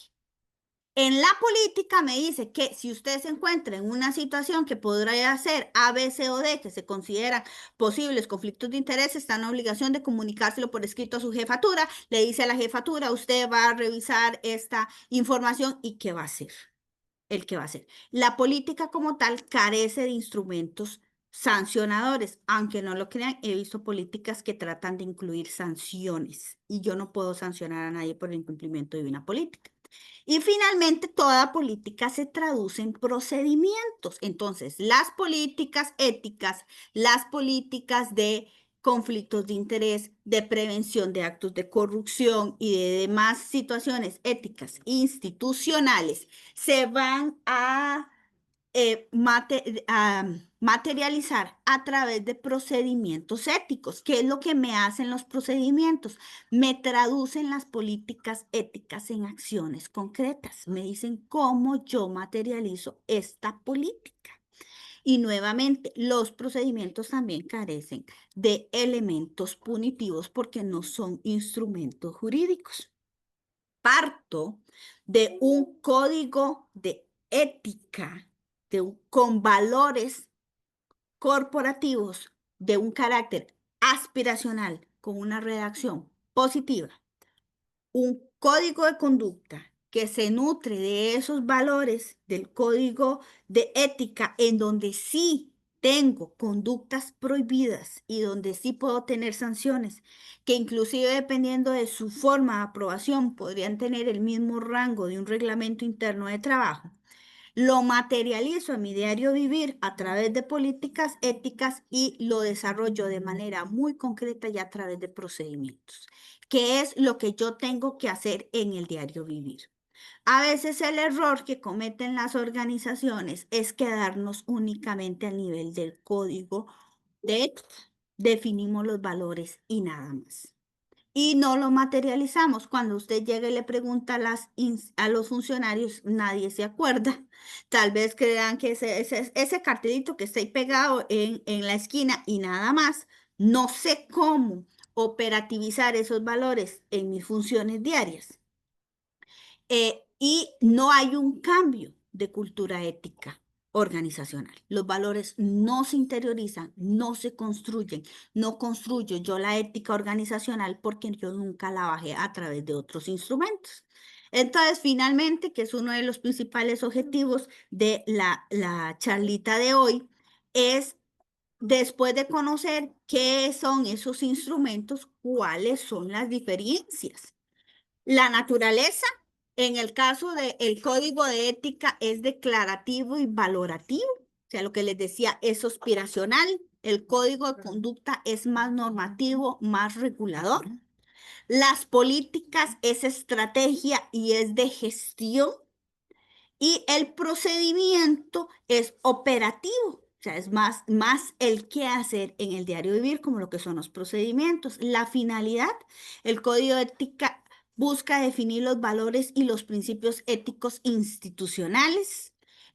En la política me dice que si usted se encuentra en una situación que podría ser A, B, C o D, que se consideran posibles conflictos de interés, está en la obligación de comunicárselo por escrito a su jefatura. Le dice a la jefatura, usted va a revisar esta información y qué va a hacer. el que va a hacer. La política como tal carece de instrumentos sancionadores. Aunque no lo crean, he visto políticas que tratan de incluir sanciones y yo no puedo sancionar a nadie por el incumplimiento de una política. Y finalmente, toda política se traduce en procedimientos. Entonces, las políticas éticas, las políticas de conflictos de interés, de prevención de actos de corrupción y de demás situaciones éticas institucionales se van a materializar a través de procedimientos éticos. ¿Qué es lo que me hacen los procedimientos? Me traducen las políticas éticas en acciones concretas. Me dicen cómo yo materializo esta política. Y nuevamente, los procedimientos también carecen de elementos punitivos porque no son instrumentos jurídicos. Parto de un código de ética con valores corporativos de un carácter aspiracional, con una redacción positiva, un código de conducta que se nutre de esos valores del código de ética en donde sí tengo conductas prohibidas y donde sí puedo tener sanciones, que inclusive dependiendo de su forma de aprobación podrían tener el mismo rango de un reglamento interno de trabajo. Lo materializo en mi diario vivir a través de políticas éticas y lo desarrollo de manera muy concreta y a través de procedimientos, que es lo que yo tengo que hacer en el diario vivir. A veces el error que cometen las organizaciones es quedarnos únicamente al nivel del código de ética. Definimos los valores y nada más y no lo materializamos. Cuando usted llega y le pregunta a los funcionarios, nadie se acuerda. Tal vez crean que ese cartelito que está ahí pegado en la esquina y nada más. No sé cómo operativizar esos valores en mis funciones diarias. Y no hay un cambio de cultura ética organizacional. Los valores no se interiorizan, no se construyen, no construyo yo la ética organizacional porque yo nunca la bajé a través de otros instrumentos. Entonces, finalmente, que es uno de los principales objetivos de la charlita de hoy, es después de conocer qué son esos instrumentos, cuáles son las diferencias. La naturaleza, en el caso del código de ética, es declarativo y valorativo. O sea, lo que les decía es aspiracional. El código de conducta es más normativo, más regulador. Las políticas es estrategia y es de gestión. Y el procedimiento es operativo, o sea, es más el qué hacer en el diario vivir, como lo que son los procedimientos. La finalidad, el código de ética busca definir los valores y los principios éticos institucionales.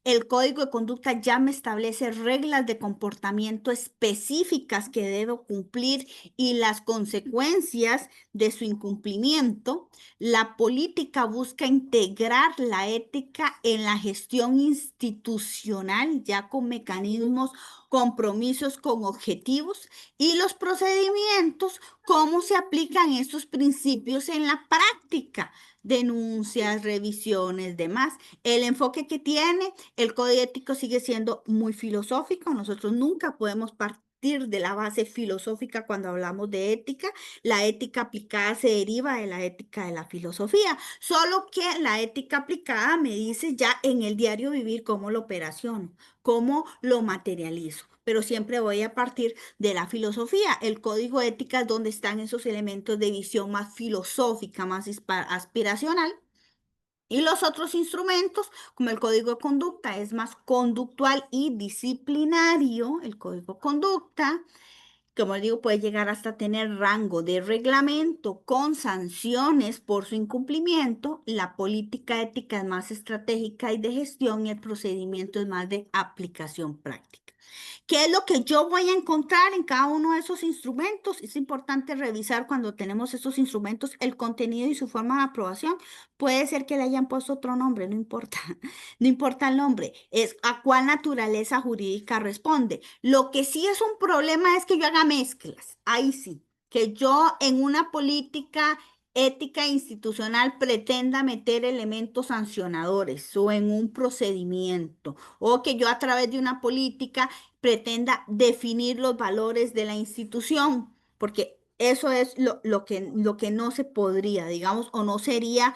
El código de conducta ya me establece reglas de comportamiento específicas que debo cumplir y las consecuencias de su incumplimiento. La política busca integrar la ética en la gestión institucional, ya con mecanismos, compromisos, con objetivos y los procedimientos, cómo se aplican estos principios en la práctica, denuncias, revisiones, demás. El enfoque que tiene el código ético sigue siendo muy filosófico. Nosotros nunca podemos partir de la base filosófica cuando hablamos de ética. La ética aplicada se deriva de la ética de la filosofía, solo que la ética aplicada me dice ya en el diario vivir cómo lo operaciono, cómo lo materializo. Pero siempre voy a partir de la filosofía. El código ética es donde están esos elementos de visión más filosófica, más aspiracional. Y los otros instrumentos, como el código de conducta, es más conductual y disciplinario. El código de conducta, como les digo, puede llegar hasta tener rango de reglamento con sanciones por su incumplimiento. La política ética es más estratégica y de gestión y el procedimiento es más de aplicación práctica. ¿Qué es lo que yo voy a encontrar en cada uno de esos instrumentos? Es importante revisar cuando tenemos esos instrumentos el contenido y su forma de aprobación. Puede ser que le hayan puesto otro nombre, no importa. No importa el nombre, es a cuál naturaleza jurídica responde. Lo que sí es un problema es que yo haga mezclas. Ahí sí, que yo en una política ética institucional pretenda meter elementos sancionadores o en un procedimiento, o que yo a través de una política pretenda definir los valores de la institución, porque eso es lo que no se podría, digamos, o no sería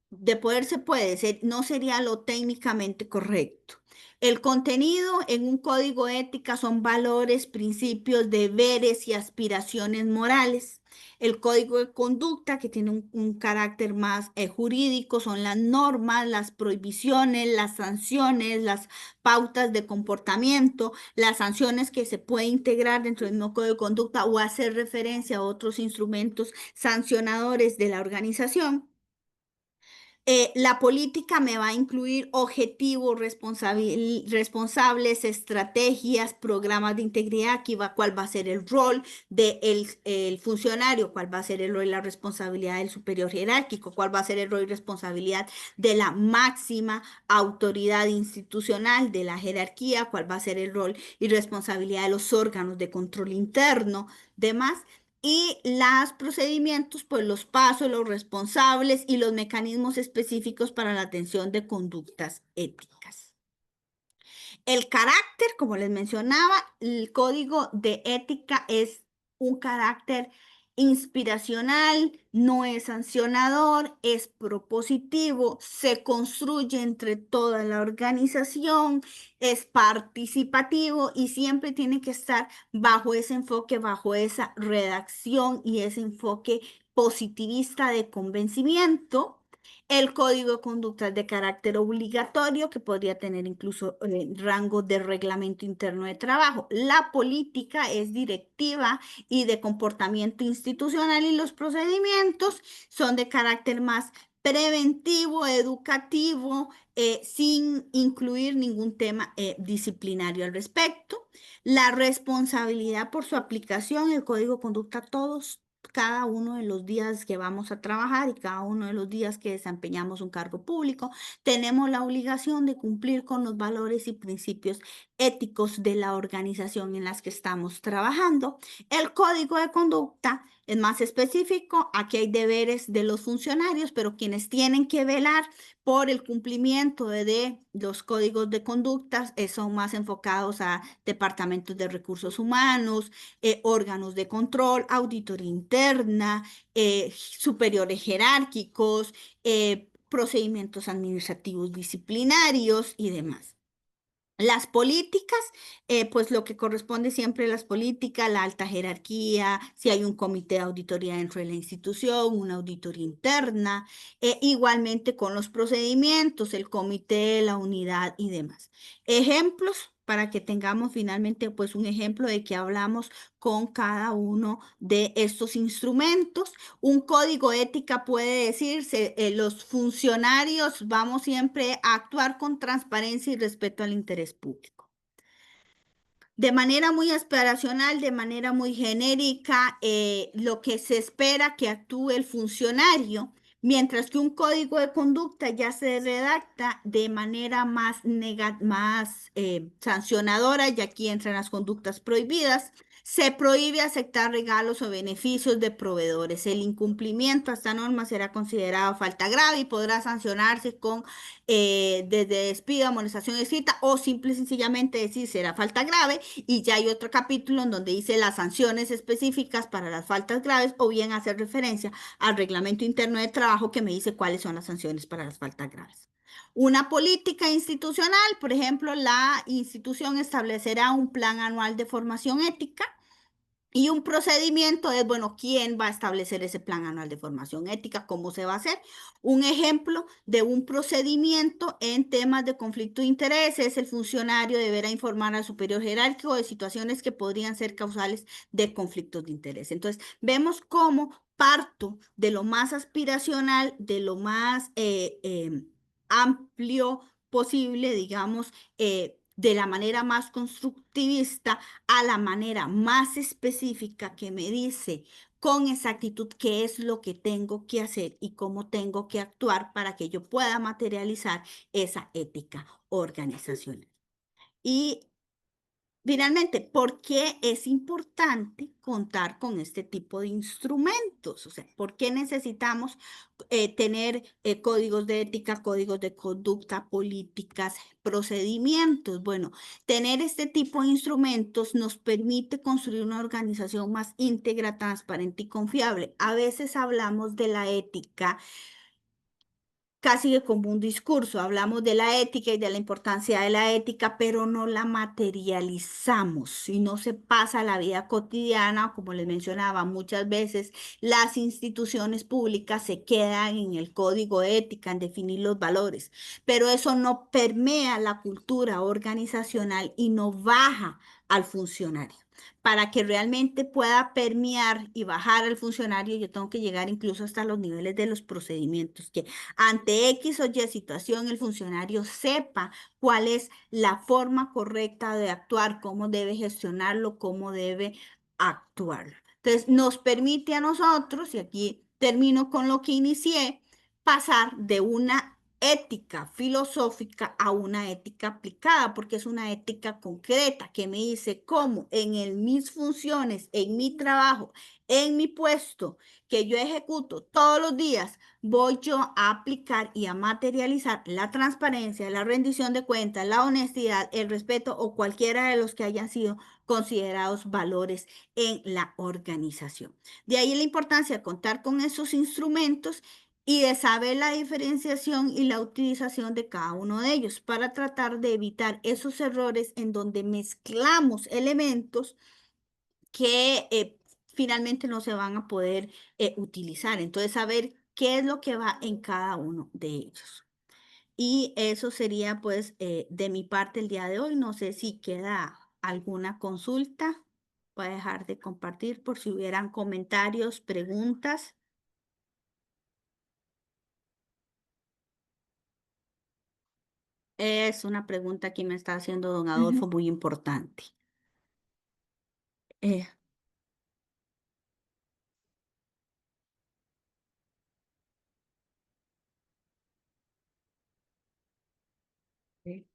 de poder se puede, no sería lo técnicamente correcto. El contenido en un código ética son valores, principios, deberes y aspiraciones morales. El código de conducta, que tiene un carácter más jurídico, son las normas, las prohibiciones, las sanciones, las pautas de comportamiento, las sanciones que se puede integrar dentro del mismo código de conducta o hacer referencia a otros instrumentos sancionadores de la organización. La política me va a incluir objetivos responsables, estrategias, programas de integridad, cuál va a ser el rol del funcionario, cuál va a ser el rol y la responsabilidad del superior jerárquico, cuál va a ser el rol y responsabilidad de la máxima autoridad institucional de la jerarquía, cuál va a ser el rol y responsabilidad de los órganos de control interno, demás. Y los procedimientos, pues los pasos, los responsables y los mecanismos específicos para la atención de conductas éticas. El carácter, como les mencionaba, el código de ética es un carácter inspiracional, no es sancionador, es propositivo, se construye entre toda la organización, es participativo y siempre tiene que estar bajo ese enfoque, bajo esa redacción y ese enfoque positivista de convencimiento. El código de conducta es de carácter obligatorio, que podría tener incluso rango de reglamento interno de trabajo. La política es directiva y de comportamiento institucional y los procedimientos son de carácter más preventivo, educativo, sin incluir ningún tema disciplinario al respecto. La responsabilidad por su aplicación, el código de conducta, todos cada uno de los días que vamos a trabajar y cada uno de los días que desempeñamos un cargo público, tenemos la obligación de cumplir con los valores y principios éticos de la organización en las que estamos trabajando. El código de conducta es más específico. Aquí hay deberes de los funcionarios, pero quienes tienen que velar por el cumplimiento de los códigos de conducta son más enfocados a departamentos de recursos humanos, órganos de control, auditoría interna, superiores jerárquicos, procedimientos administrativos disciplinarios y demás. Las políticas, pues lo que corresponde siempre a las políticas, la alta jerarquía, si hay un comité de auditoría dentro de la institución, una auditoría interna, igualmente con los procedimientos, el comité, la unidad y demás. Ejemplos para que tengamos finalmente pues un ejemplo de que hablamos con cada uno de estos instrumentos. Un código ética puede decirse, los funcionarios vamos siempre a actuar con transparencia y respeto al interés público. De manera muy aspiracional, de manera muy genérica, lo que se espera que actúe el funcionario, mientras que un código de conducta ya se redacta de manera más sancionadora, y aquí entran las conductas prohibidas. Se prohíbe aceptar regalos o beneficios de proveedores. El incumplimiento a esta norma será considerado falta grave y podrá sancionarse con desde despido, amonestación escrita o simple y sencillamente decir será falta grave, y ya hay otro capítulo en donde dice las sanciones específicas para las faltas graves o bien hacer referencia al reglamento interno de trabajo que me dice cuáles son las sanciones para las faltas graves. Una política institucional, por ejemplo, la institución establecerá un plan anual de formación ética. Y un procedimiento es, bueno, ¿quién va a establecer ese plan anual de formación ética? ¿Cómo se va a hacer? Un ejemplo de un procedimiento en temas de conflicto de interés es el funcionario deberá informar al superior jerárquico de situaciones que podrían ser causales de conflictos de interés. Entonces, vemos cómo parto de lo más aspiracional, de lo más amplio posible, digamos, de la manera más constructivista a la manera más específica que me dice con exactitud qué es lo que tengo que hacer y cómo tengo que actuar para que yo pueda materializar esa ética organizacional. Y Finalmente, ¿por qué es importante contar con este tipo de instrumentos? O sea, ¿por qué necesitamos tener códigos de ética, códigos de conducta, políticas, procedimientos? Bueno, tener este tipo de instrumentos nos permite construir una organización más íntegra, transparente y confiable. A veces hablamos de la ética casi que como un discurso. Hablamos de la ética y de la importancia de la ética, pero no la materializamos y no se pasa a la vida cotidiana. Como les mencionaba, muchas veces las instituciones públicas se quedan en el código de ética, en definir los valores, pero eso no permea la cultura organizacional y no baja al funcionario. Para que realmente pueda permear y bajar al funcionario, yo tengo que llegar incluso hasta los niveles de los procedimientos, que ante X o Y situación, el funcionario sepa cuál es la forma correcta de actuar, cómo debe gestionarlo, cómo debe actuar. Entonces, nos permite a nosotros, y aquí termino con lo que inicié, pasar de una ética filosófica a una ética aplicada, porque es una ética concreta que me dice cómo mis funciones, en mi trabajo, en mi puesto que yo ejecuto todos los días, voy yo a aplicar y a materializar la transparencia, la rendición de cuentas, la honestidad, el respeto o cualquiera de los que hayan sido considerados valores en la organización. De ahí la importancia de contar con esos instrumentos y de saber la diferenciación y la utilización de cada uno de ellos para tratar de evitar esos errores en donde mezclamos elementos que finalmente no se van a poder utilizar. Entonces, saber qué es lo que va en cada uno de ellos. Y eso sería pues de mi parte el día de hoy. No sé si queda alguna consulta. Voy a dejar de compartir por si hubieran comentarios, preguntas. Es una pregunta que me está haciendo don Ujú. Adolfo muy importante. Eh, Sí.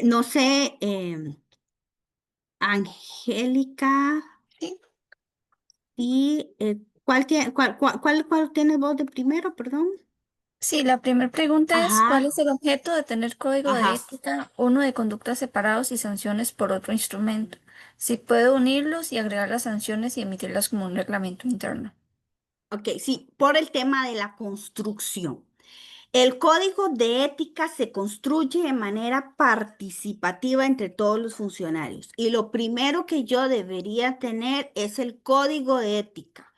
No sé, Angélica, Sí. y ¿cuál tienes vos de primero, perdón? Sí, la primera pregunta es, ¿cuál Ajá, es el objeto de tener código de ajá. ética, uno de conductas separados y sanciones por otro instrumento? Si puedo unirlos y agregar las sanciones y emitirlas como un reglamento interno. Ok, sí, por el tema de la construcción. El código de ética se construye de manera participativa entre todos los funcionarios y lo primero que yo debería tener es el código de ética.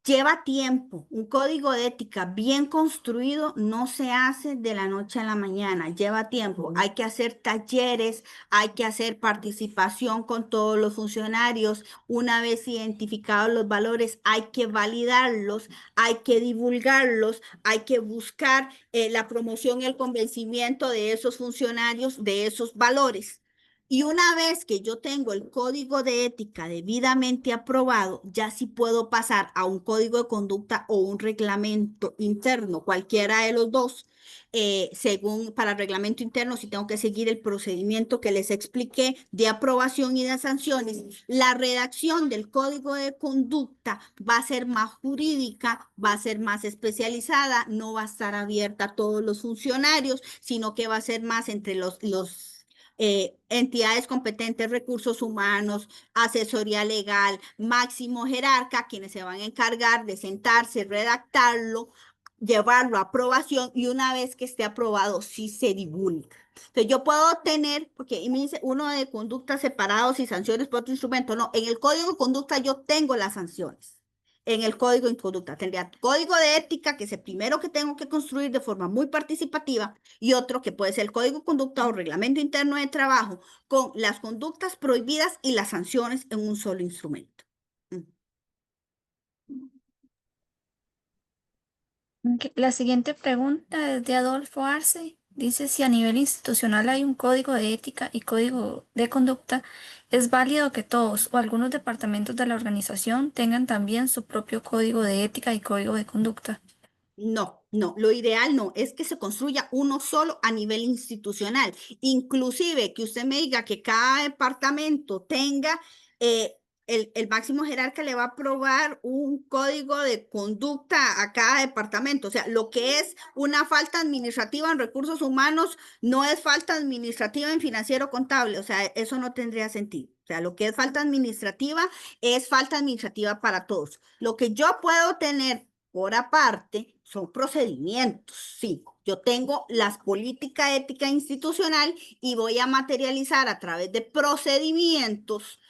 Lleva tiempo. Un código de ética bien construido no se hace de la noche a la mañana. Lleva tiempo. Hay que hacer talleres, hay que hacer participación con todos los funcionarios. Una vez identificados los valores, hay que validarlos, hay que divulgarlos, hay que buscar la promoción y el convencimiento de esos funcionarios de esos valores. Y una vez que yo tengo el código de ética debidamente aprobado, ya sí puedo pasar a un código de conducta o un reglamento interno, cualquiera de los dos. Según para el reglamento interno, si tengo que seguir el procedimiento que les expliqué de aprobación y de sanciones, la redacción del código de conducta va a ser más jurídica, va a ser más especializada, no va a estar abierta a todos los funcionarios, sino que va a ser más entre los entidades competentes, recursos humanos, asesoría legal, máximo jerarca, quienes se van a encargar de sentarse, redactarlo, llevarlo a aprobación y una vez que esté aprobado, sí se divulga. Entonces yo puedo tener, porque y me dice uno de conductas separados y sanciones por otro instrumento, no, en el código de conducta yo tengo las sanciones. En el código de conducta tendría código de ética, que es el primero que tengo que construir de forma muy participativa, y otro que puede ser el código de conducta o reglamento interno de trabajo con las conductas prohibidas y las sanciones en un solo instrumento. Mm. Ok, la siguiente pregunta es de Adolfo Arce. Dice si a nivel institucional hay un código de ética y código de conducta, ¿es válido que todos o algunos departamentos de la organización tengan también su propio código de ética y código de conducta? No. No, lo ideal no, es que se construya uno solo a nivel institucional. Inclusive que usted me diga que cada departamento tenga, eh, el máximo jerarca le va a aprobar un código de conducta a cada departamento. O sea, lo que es una falta administrativa en recursos humanos no es falta administrativa en financiero contable. O sea, eso no tendría sentido. O sea, lo que es falta administrativa es falta administrativa para todos. Lo que yo puedo tener por aparte, son procedimientos, sí. Yo tengo las políticas ética institucional y voy a materializar a través de procedimientos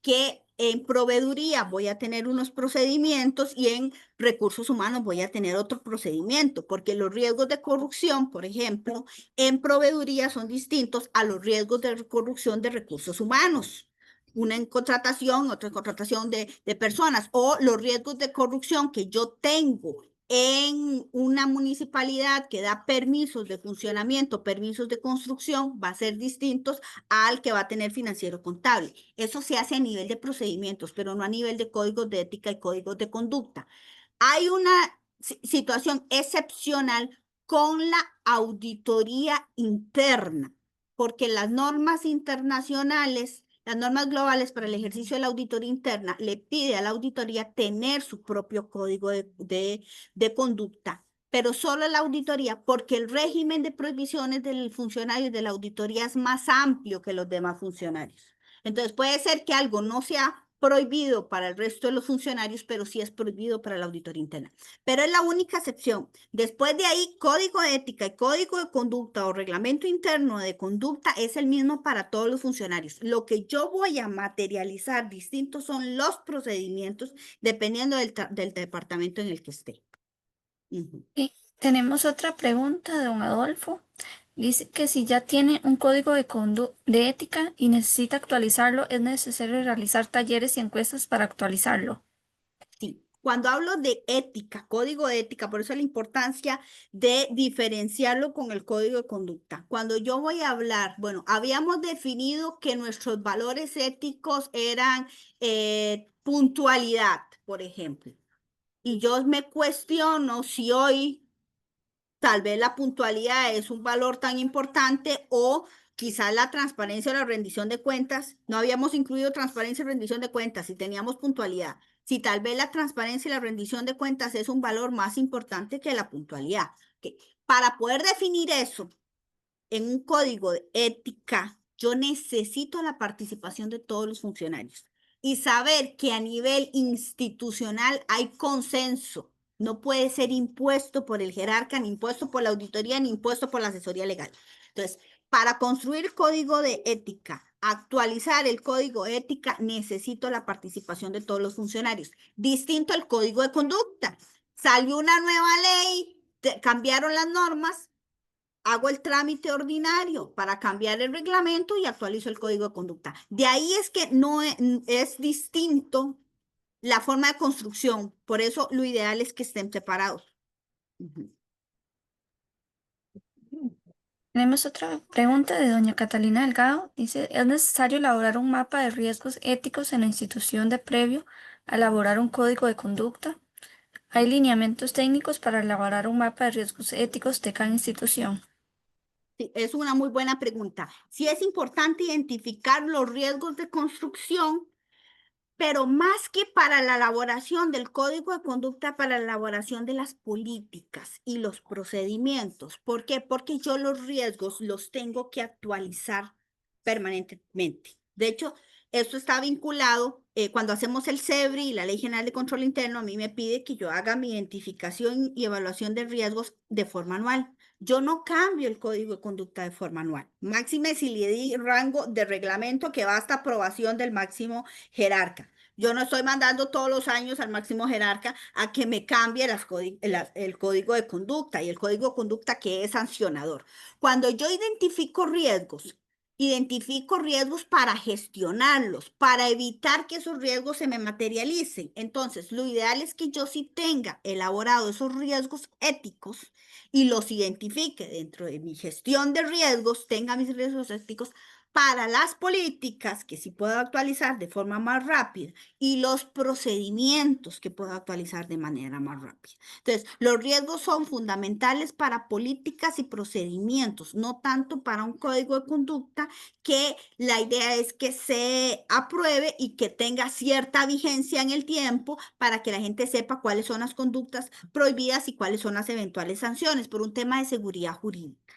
que en proveeduría voy a tener unos procedimientos y en recursos humanos voy a tener otro procedimiento, porque los riesgos de corrupción, por ejemplo, en proveeduría son distintos a los riesgos de corrupción de recursos humanos, una en contratación, otra en contratación de personas, o los riesgos de corrupción que yo tengo en una municipalidad que da permisos de funcionamiento, permisos de construcción, va a ser distintos al que va a tener financiero contable. Eso se hace a nivel de procedimientos, pero no a nivel de códigos de ética y códigos de conducta. Hay una situación excepcional con la auditoría interna, porque las normas internacionales, las normas globales para el ejercicio de la auditoría interna, le pide a la auditoría tener su propio código de conducta, pero solo la auditoría, porque el régimen de prohibiciones del funcionario de la auditoría es más amplio que los demás funcionarios. Entonces puede ser que algo no sea prohibido para el resto de los funcionarios, pero sí es prohibido para la auditoría interna. Pero es la única excepción. Después de ahí, código de ética y código de conducta o reglamento interno de conducta es el mismo para todos los funcionarios. Lo que yo voy a materializar distintos son los procedimientos dependiendo del departamento en el que esté. Ujú. Y tenemos otra pregunta de don Adolfo. Dice que si ya tiene un código de ética y necesita actualizarlo, es necesario realizar talleres y encuestas para actualizarlo. Sí, cuando hablo de ética, código de ética, por eso la importancia de diferenciarlo con el código de conducta. Cuando yo voy a hablar, bueno, habíamos definido que nuestros valores éticos eran puntualidad, por ejemplo. Y yo me cuestiono si hoy tal vez la puntualidad es un valor tan importante o quizás la transparencia o la rendición de cuentas. No habíamos incluido transparencia y rendición de cuentas si teníamos puntualidad. Si tal vez la transparencia y la rendición de cuentas es un valor más importante que la puntualidad. Que para poder definir eso en un código de ética, yo necesito la participación de todos los funcionarios y saber que a nivel institucional hay consenso. No puede ser impuesto por el jerarca, ni impuesto por la auditoría, ni impuesto por la asesoría legal. Entonces, para construir código de ética, actualizar el código de ética, necesito la participación de todos los funcionarios. Distinto al código de conducta. Salió una nueva ley, cambiaron las normas, hago el trámite ordinario para cambiar el reglamento y actualizo el código de conducta. De ahí es que no es distinto la forma de construcción. Por eso lo ideal es que estén separados. Ujú. Tenemos otra pregunta de doña Catalina Delgado. Dice, ¿es necesario elaborar un mapa de riesgos éticos en la institución de previo a elaborar un código de conducta? ¿Hay lineamientos técnicos para elaborar un mapa de riesgos éticos de cada institución? Sí, es una muy buena pregunta. Sí es importante identificar los riesgos de construcción, pero más que para la elaboración del código de conducta, para la elaboración de las políticas y los procedimientos. ¿Por qué? Porque yo los riesgos los tengo que actualizar permanentemente. De hecho, esto está vinculado, cuando hacemos el CEBRI y la Ley General de Control Interno, a mí me pide que yo haga mi identificación y evaluación de riesgos de forma anual. Yo no cambio el código de conducta de forma anual. Máxime si le di rango de reglamento que va hasta aprobación del máximo jerarca. Yo no estoy mandando todos los años al máximo jerarca a que me cambie el código de conducta y el código de conducta que es sancionador. Cuando yo identifico riesgos para gestionarlos, para evitar que esos riesgos se me materialicen. Entonces, lo ideal es que yo sí tenga elaborado esos riesgos éticos y los identifique dentro de mi gestión de riesgos, tenga mis riesgos éticos para las políticas que sí puedo actualizar de forma más rápida y los procedimientos que puedo actualizar de manera más rápida. Entonces, los riesgos son fundamentales para políticas y procedimientos, no tanto para un código de conducta que la idea es que se apruebe y que tenga cierta vigencia en el tiempo para que la gente sepa cuáles son las conductas prohibidas y cuáles son las eventuales sanciones por un tema de seguridad jurídica.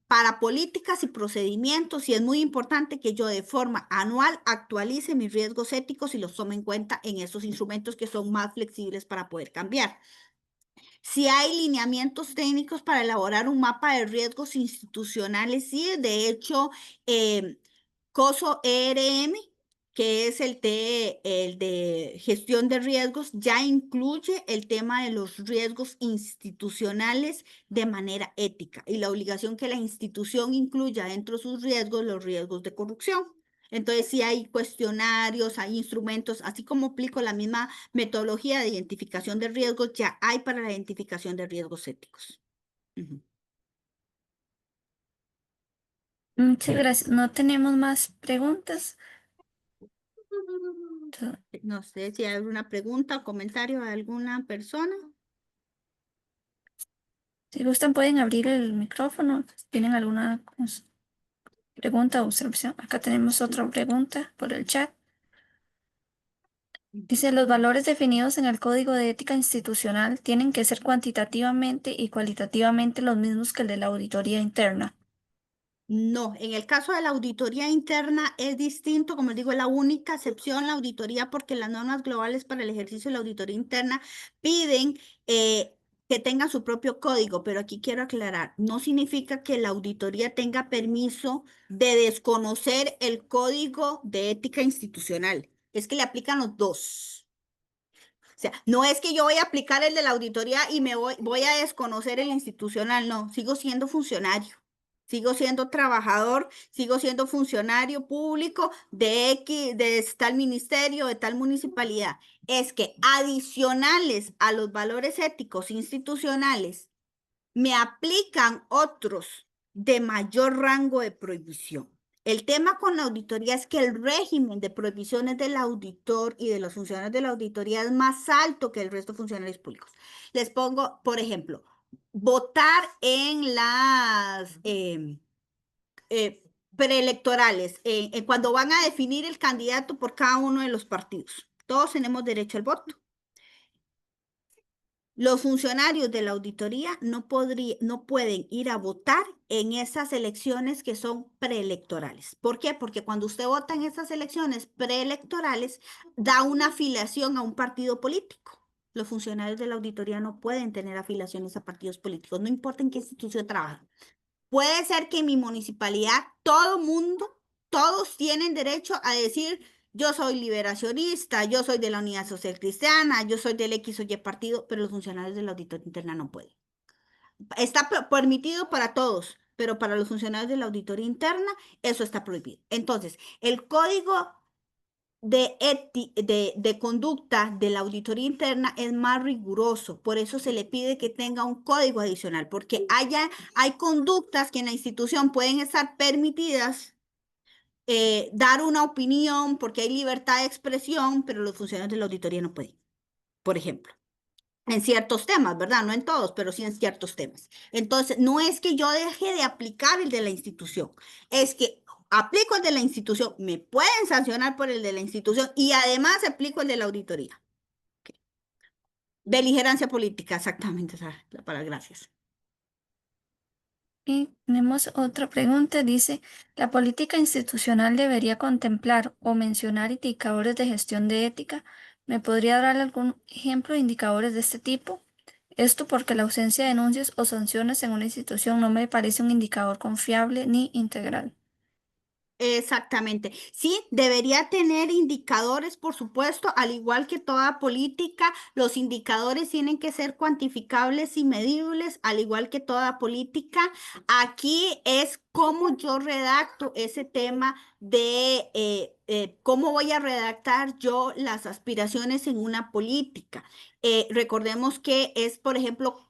Para políticas y procedimientos, y es muy importante que yo de forma anual actualice mis riesgos éticos y los tome en cuenta en esos instrumentos que son más flexibles para poder cambiar. Si hay lineamientos técnicos para elaborar un mapa de riesgos institucionales, sí, de hecho, COSO ERM, que es el de gestión de riesgos, ya incluye el tema de los riesgos institucionales de manera ética y la obligación que la institución incluya dentro de sus riesgos los riesgos de corrupción. Entonces, sí hay cuestionarios, hay instrumentos, así como aplico la misma metodología de identificación de riesgos, ya hay para la identificación de riesgos éticos. Ujú. Muchas gracias. No tenemos más preguntas. To- No sé si hay alguna pregunta o comentario de alguna persona. Si gustan, pueden abrir el micrófono. Si tienen alguna pregunta o observación. Acá tenemos otra pregunta por el chat. Dice, los valores definidos en el Código de Ética Institucional tienen que ser cuantitativamente y cualitativamente los mismos que el de la auditoría interna. No, en el caso de la auditoría interna es distinto, como les digo, es la única excepción la auditoría porque las normas globales para el ejercicio de la auditoría interna piden que tengan su propio código, pero aquí quiero aclarar, no significa que la auditoría tenga permiso de desconocer el código de ética institucional, es que le aplican los dos. O sea, no es que yo voy a aplicar el de la auditoría y voy a desconocer el institucional, no, sigo siendo funcionario, sigo siendo trabajador, sigo siendo funcionario público de X, de tal ministerio, de tal municipalidad. Es que adicionales a los valores éticos institucionales, me aplican otros de mayor rango de prohibición. El tema con la auditoría es que el régimen de prohibiciones del auditor y de los funcionarios de la auditoría es más alto que el resto de funcionarios públicos. Les pongo, por ejemplo, votar en las preelectorales, cuando van a definir el candidato por cada uno de los partidos. Todos tenemos derecho al voto. Los funcionarios de la auditoría no pueden ir a votar en esas elecciones que son preelectorales. ¿Por qué? Porque cuando usted vota en esas elecciones preelectorales, da una afiliación a un partido político. Los funcionarios de la auditoría no pueden tener afiliaciones a partidos políticos, no importa en qué institución trabajan. Puede ser que en mi municipalidad todo mundo, todos tienen derecho a decir, yo soy liberacionista, yo soy de la Unidad Social Cristiana, yo soy del X o Y partido, pero los funcionarios de la auditoría interna no pueden. Está permitido para todos, pero para los funcionarios de la auditoría interna eso está prohibido. Entonces, el código de conducta de la auditoría interna es más riguroso, por eso se le pide que tenga un código adicional, porque hay conductas que en la institución pueden estar permitidas, dar una opinión porque hay libertad de expresión, pero los funcionarios de la auditoría no pueden, por ejemplo. En ciertos temas, ¿verdad? No en todos, pero sí en ciertos temas. Entonces, no es que yo deje de aplicar el de la institución, es que aplico el de la institución, me pueden sancionar por el de la institución y además aplico el de la auditoría. Beligerancia política, exactamente, esa es la palabra, gracias. Y tenemos otra pregunta. Dice, ¿la política institucional debería contemplar o mencionar indicadores de gestión de ética? ¿Me podría dar algún ejemplo de indicadores de este tipo? Esto porque la ausencia de denuncias o sanciones en una institución no me parece un indicador confiable ni integral. Exactamente. Sí, debería tener indicadores, por supuesto, al igual que toda política, los indicadores tienen que ser cuantificables y medibles, al igual que toda política. Aquí es cómo yo redacto ese tema de cómo voy a redactar yo las aspiraciones en una política. Recordemos que es, por ejemplo,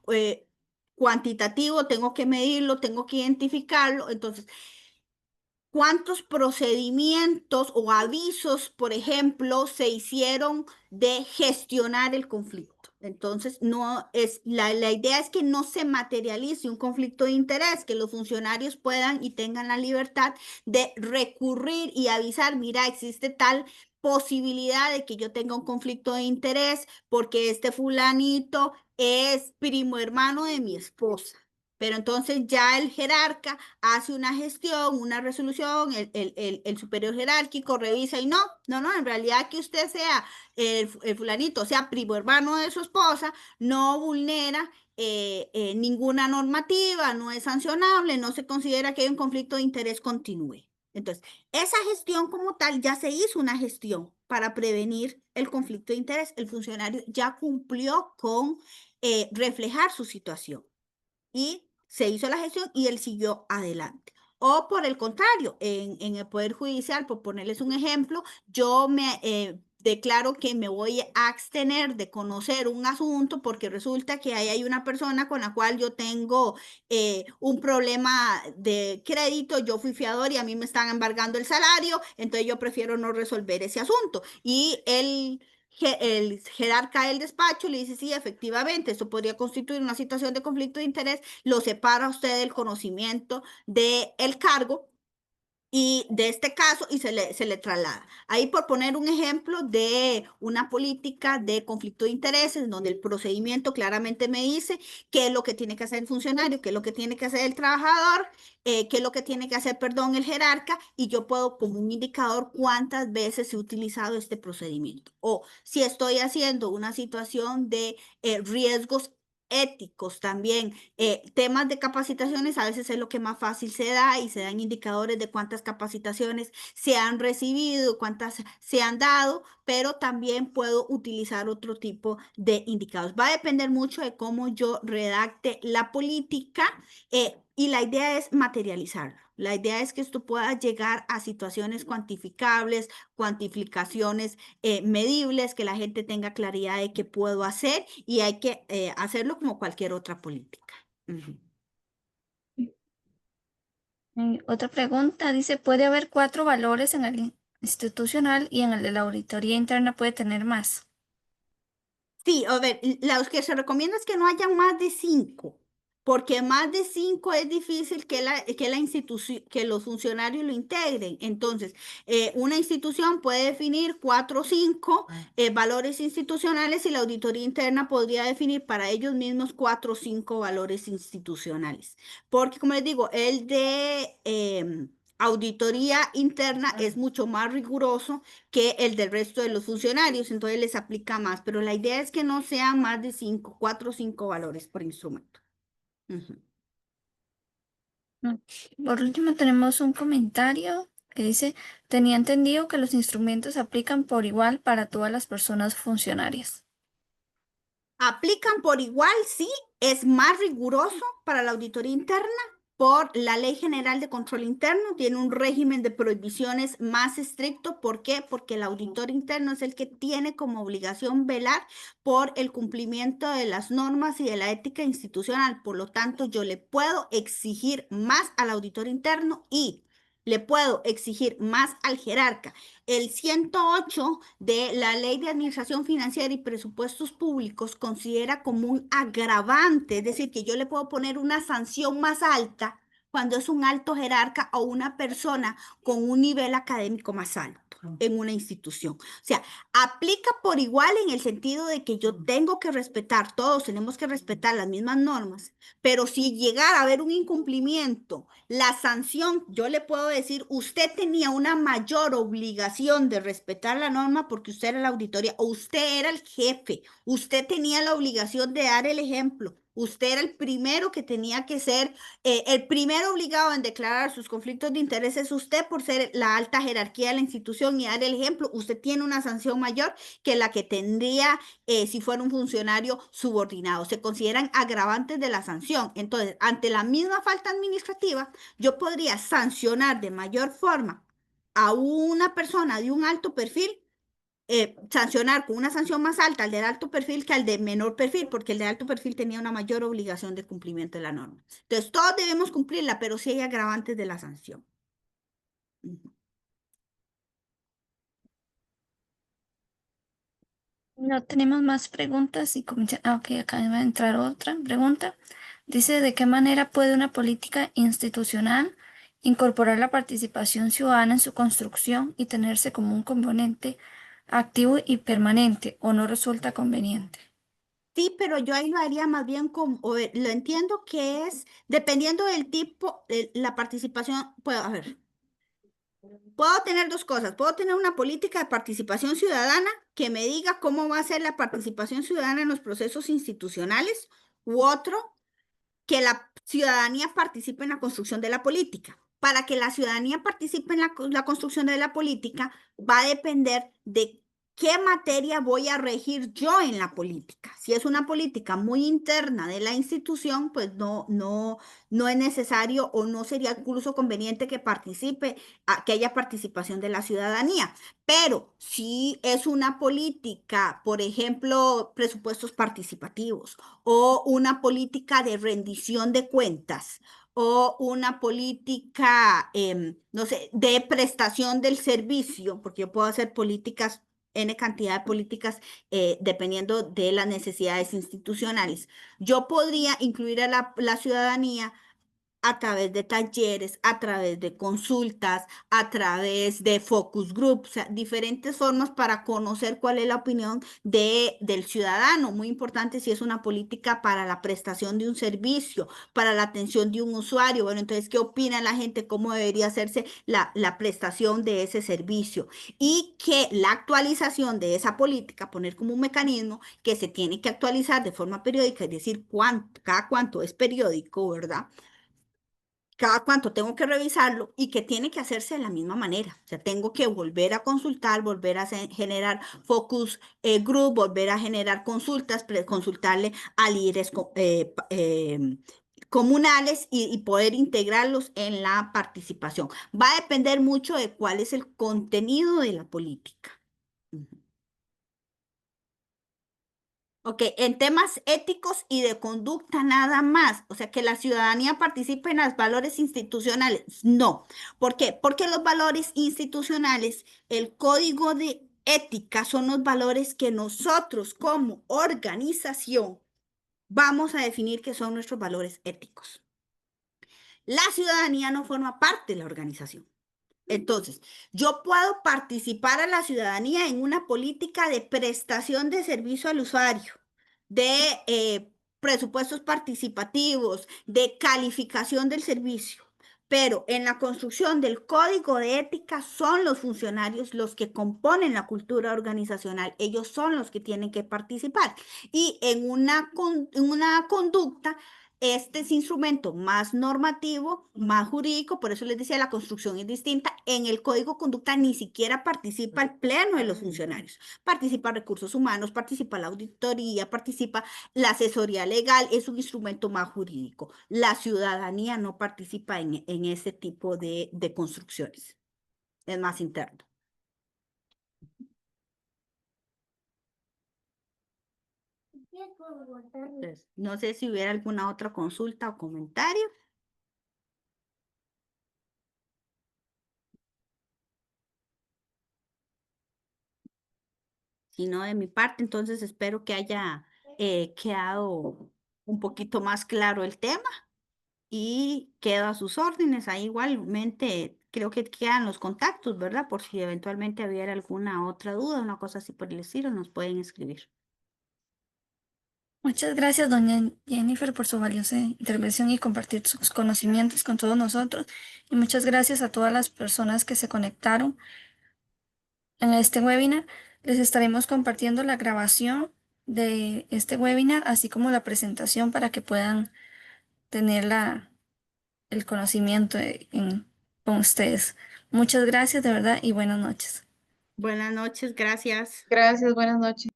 cuantitativo, tengo que medirlo, tengo que identificarlo, entonces cuántos procedimientos o avisos, por ejemplo, se hicieron de gestionar el conflicto. Entonces, no es, la idea es que no se materialice un conflicto de interés, que los funcionarios puedan y tengan la libertad de recurrir y avisar, mira, existe tal posibilidad de que yo tenga un conflicto de interés porque este fulanito es primo hermano de mi esposa. Pero entonces ya el jerarca hace una gestión, una resolución, el superior jerárquico revisa y no, en realidad que usted sea el fulanito, sea primo hermano de su esposa, no vulnera ninguna normativa, no es sancionable, no se considera que hay un conflicto de interés, continúe. Entonces, esa gestión como tal ya se hizo una gestión para prevenir el conflicto de interés. El funcionario ya cumplió con reflejar su situación y se hizo la gestión y él siguió adelante. O por el contrario, en el Poder Judicial, por ponerles un ejemplo, yo me declaro que me voy a abstener de conocer un asunto porque resulta que ahí hay una persona con la cual yo tengo un problema de crédito, yo fui fiador y a mí me están embargando el salario, entonces yo prefiero no resolver ese asunto. Y el jerarca del despacho le dice, sí, efectivamente, esto podría constituir una situación de conflicto de interés, lo separa a usted del conocimiento del cargo y de este caso y se le traslada. Ahí por poner un ejemplo de una política de conflicto de intereses, donde el procedimiento claramente me dice qué es lo que tiene que hacer el funcionario, qué es lo que tiene que hacer el trabajador, qué es lo que tiene que hacer, perdón, el jerarca, y yo puedo como un indicador cuántas veces he utilizado este procedimiento. O si estoy haciendo una situación de riesgos éticos también. Temas de capacitaciones a veces es lo que más fácil se da y se dan indicadores de cuántas capacitaciones se han recibido, cuántas se han dado, pero también puedo utilizar otro tipo de indicadores. Va a depender mucho de cómo yo redacte la política y la idea es materializarlo. La idea es que esto pueda llegar a situaciones cuantificables, cuantificaciones medibles, que la gente tenga claridad de qué puedo hacer y hay que hacerlo como cualquier otra política. Ujú. Otra pregunta dice, ¿puede haber cuatro valores en el institucional y en el de la auditoría interna puede tener más? Sí, a ver, los que se recomienda es que no haya más de 5, porque más de 5 es difícil que la institución, que los funcionarios lo integren. Entonces, una institución puede definir 4 o 5 valores institucionales y la auditoría interna podría definir para ellos mismos 4 o 5 valores institucionales. Porque, como les digo, el de auditoría interna es mucho más riguroso que el del resto de los funcionarios, entonces les aplica más, pero la idea es que no sean más de 5, 4 o 5 valores por instrumento. Ujú. Mm. Por último, tenemos un comentario que dice, tenía entendido que los instrumentos se aplican por igual para todas las personas funcionarias. Aplican por igual, sí, es más riguroso para la auditoría interna por la Ley General de Control Interno, tiene un régimen de prohibiciones más estricto. ¿Por qué? Porque el auditor interno es el que tiene como obligación velar por el cumplimiento de las normas y de la ética institucional. Por lo tanto, yo le puedo exigir más al auditor interno y le puedo exigir más al jerarca. El 108 de la Ley de Administración Financiera y Presupuestos Públicos considera como un agravante, es decir, que yo le puedo poner una sanción más alta cuando es un alto jerarca o una persona con un nivel académico más alto en una institución. O sea, aplica por igual en el sentido de que yo tengo que respetar, todos tenemos que respetar las mismas normas, pero si llegara a haber un incumplimiento, la sanción, yo le puedo decir, usted tenía una mayor obligación de respetar la norma porque usted era la auditoría o usted era el jefe, usted tenía la obligación de dar el ejemplo. Usted era el primero que tenía que ser, el primero obligado en declarar sus conflictos de interés es usted por ser la alta jerarquía de la institución y dar el ejemplo. Usted tiene una sanción mayor que la que tendría si fuera un funcionario subordinado. Se consideran agravantes de la sanción. Entonces, ante la misma falta administrativa, yo podría sancionar de mayor forma a una persona de un alto perfil, sancionar con una sanción más alta al de alto perfil que al de menor perfil, porque el de alto perfil tenía una mayor obligación de cumplimiento de la norma. Entonces, todos debemos cumplirla, pero sí hay agravantes de la sanción. No tenemos más preguntas y ok, acá va a entrar otra pregunta. Dice, ¿de qué manera puede una política institucional incorporar la participación ciudadana en su construcción y tenerse como un componente activo y permanente o no resulta conveniente? Sí, pero yo ahí lo haría más bien como, lo entiendo que es, dependiendo del tipo, la participación, puedo, a ver, puedo tener dos cosas. Puedo tener una política de participación ciudadana que me diga cómo va a ser la participación ciudadana en los procesos institucionales, u otro que la ciudadanía participe en la construcción de la política. Para que la ciudadanía participe en la construcción de la política, va a depender de qué materia voy a regir yo en la política. Si es una política muy interna de la institución, pues no es necesario o no sería incluso conveniente que participe, que haya participación de la ciudadanía. Pero si es una política, por ejemplo, presupuestos participativos, o una política de rendición de cuentas, o una política, no sé, de prestación del servicio, porque yo puedo hacer políticas, N cantidad de políticas, dependiendo de las necesidades institucionales. Yo podría incluir a la ciudadanía a través de talleres, a través de consultas, a través de focus groups, o sea, diferentes formas para conocer cuál es la opinión del ciudadano. Muy importante si es una política para la prestación de un servicio, para la atención de un usuario. Bueno, entonces, ¿qué opina la gente? ¿Cómo debería hacerse la prestación de ese servicio? Y que la actualización de esa política, poner como un mecanismo que se tiene que actualizar de forma periódica, es decir, cada cuánto es periódico, ¿verdad? Cada cuánto tengo que revisarlo y que tiene que hacerse de la misma manera. O sea, tengo que volver a consultar, volver a generar focus group, volver a generar consultas, consultarle a líderes comunales y poder integrarlos en la participación. Va a depender mucho de cuál es el contenido de la política. Ujú. Ok, en temas éticos y de conducta nada más, o sea, que la ciudadanía participe en los valores institucionales, no. ¿Por qué? Porque los valores institucionales, el código de ética son los valores que nosotros como organización vamos a definir que son nuestros valores éticos. La ciudadanía no forma parte de la organización. Entonces, yo puedo participar a la ciudadanía en una política de prestación de servicio al usuario, de presupuestos participativos, de calificación del servicio. Pero en la construcción del código de ética son los funcionarios los que componen la cultura organizacional. Ellos son los que tienen que participar. Y en una conducta este es instrumento más normativo, más jurídico, por eso les decía, la construcción es distinta. En el código de conducta ni siquiera participa el pleno de los funcionarios. Participa recursos humanos, participa la auditoría, participa la asesoría legal, es un instrumento más jurídico. La ciudadanía no participa en ese tipo de construcciones, es más interno. Entonces, no sé si hubiera alguna otra consulta o comentario. Sino de mi parte, entonces espero que haya quedado un poquito más claro el tema y quedo a sus órdenes. Ahí igualmente creo que quedan los contactos, ¿verdad? Por si eventualmente hubiera alguna otra duda, una cosa así por el estilo, nos pueden escribir. Muchas gracias, doña Jennifer, por su valiosa intervención y compartir sus conocimientos con todos nosotros. Y muchas gracias a todas las personas que se conectaron en este webinar. Les estaremos compartiendo la grabación de este webinar, así como la presentación para que puedan tener el conocimiento con ustedes. Muchas gracias de verdad y buenas noches. Buenas noches, gracias. Gracias, buenas noches.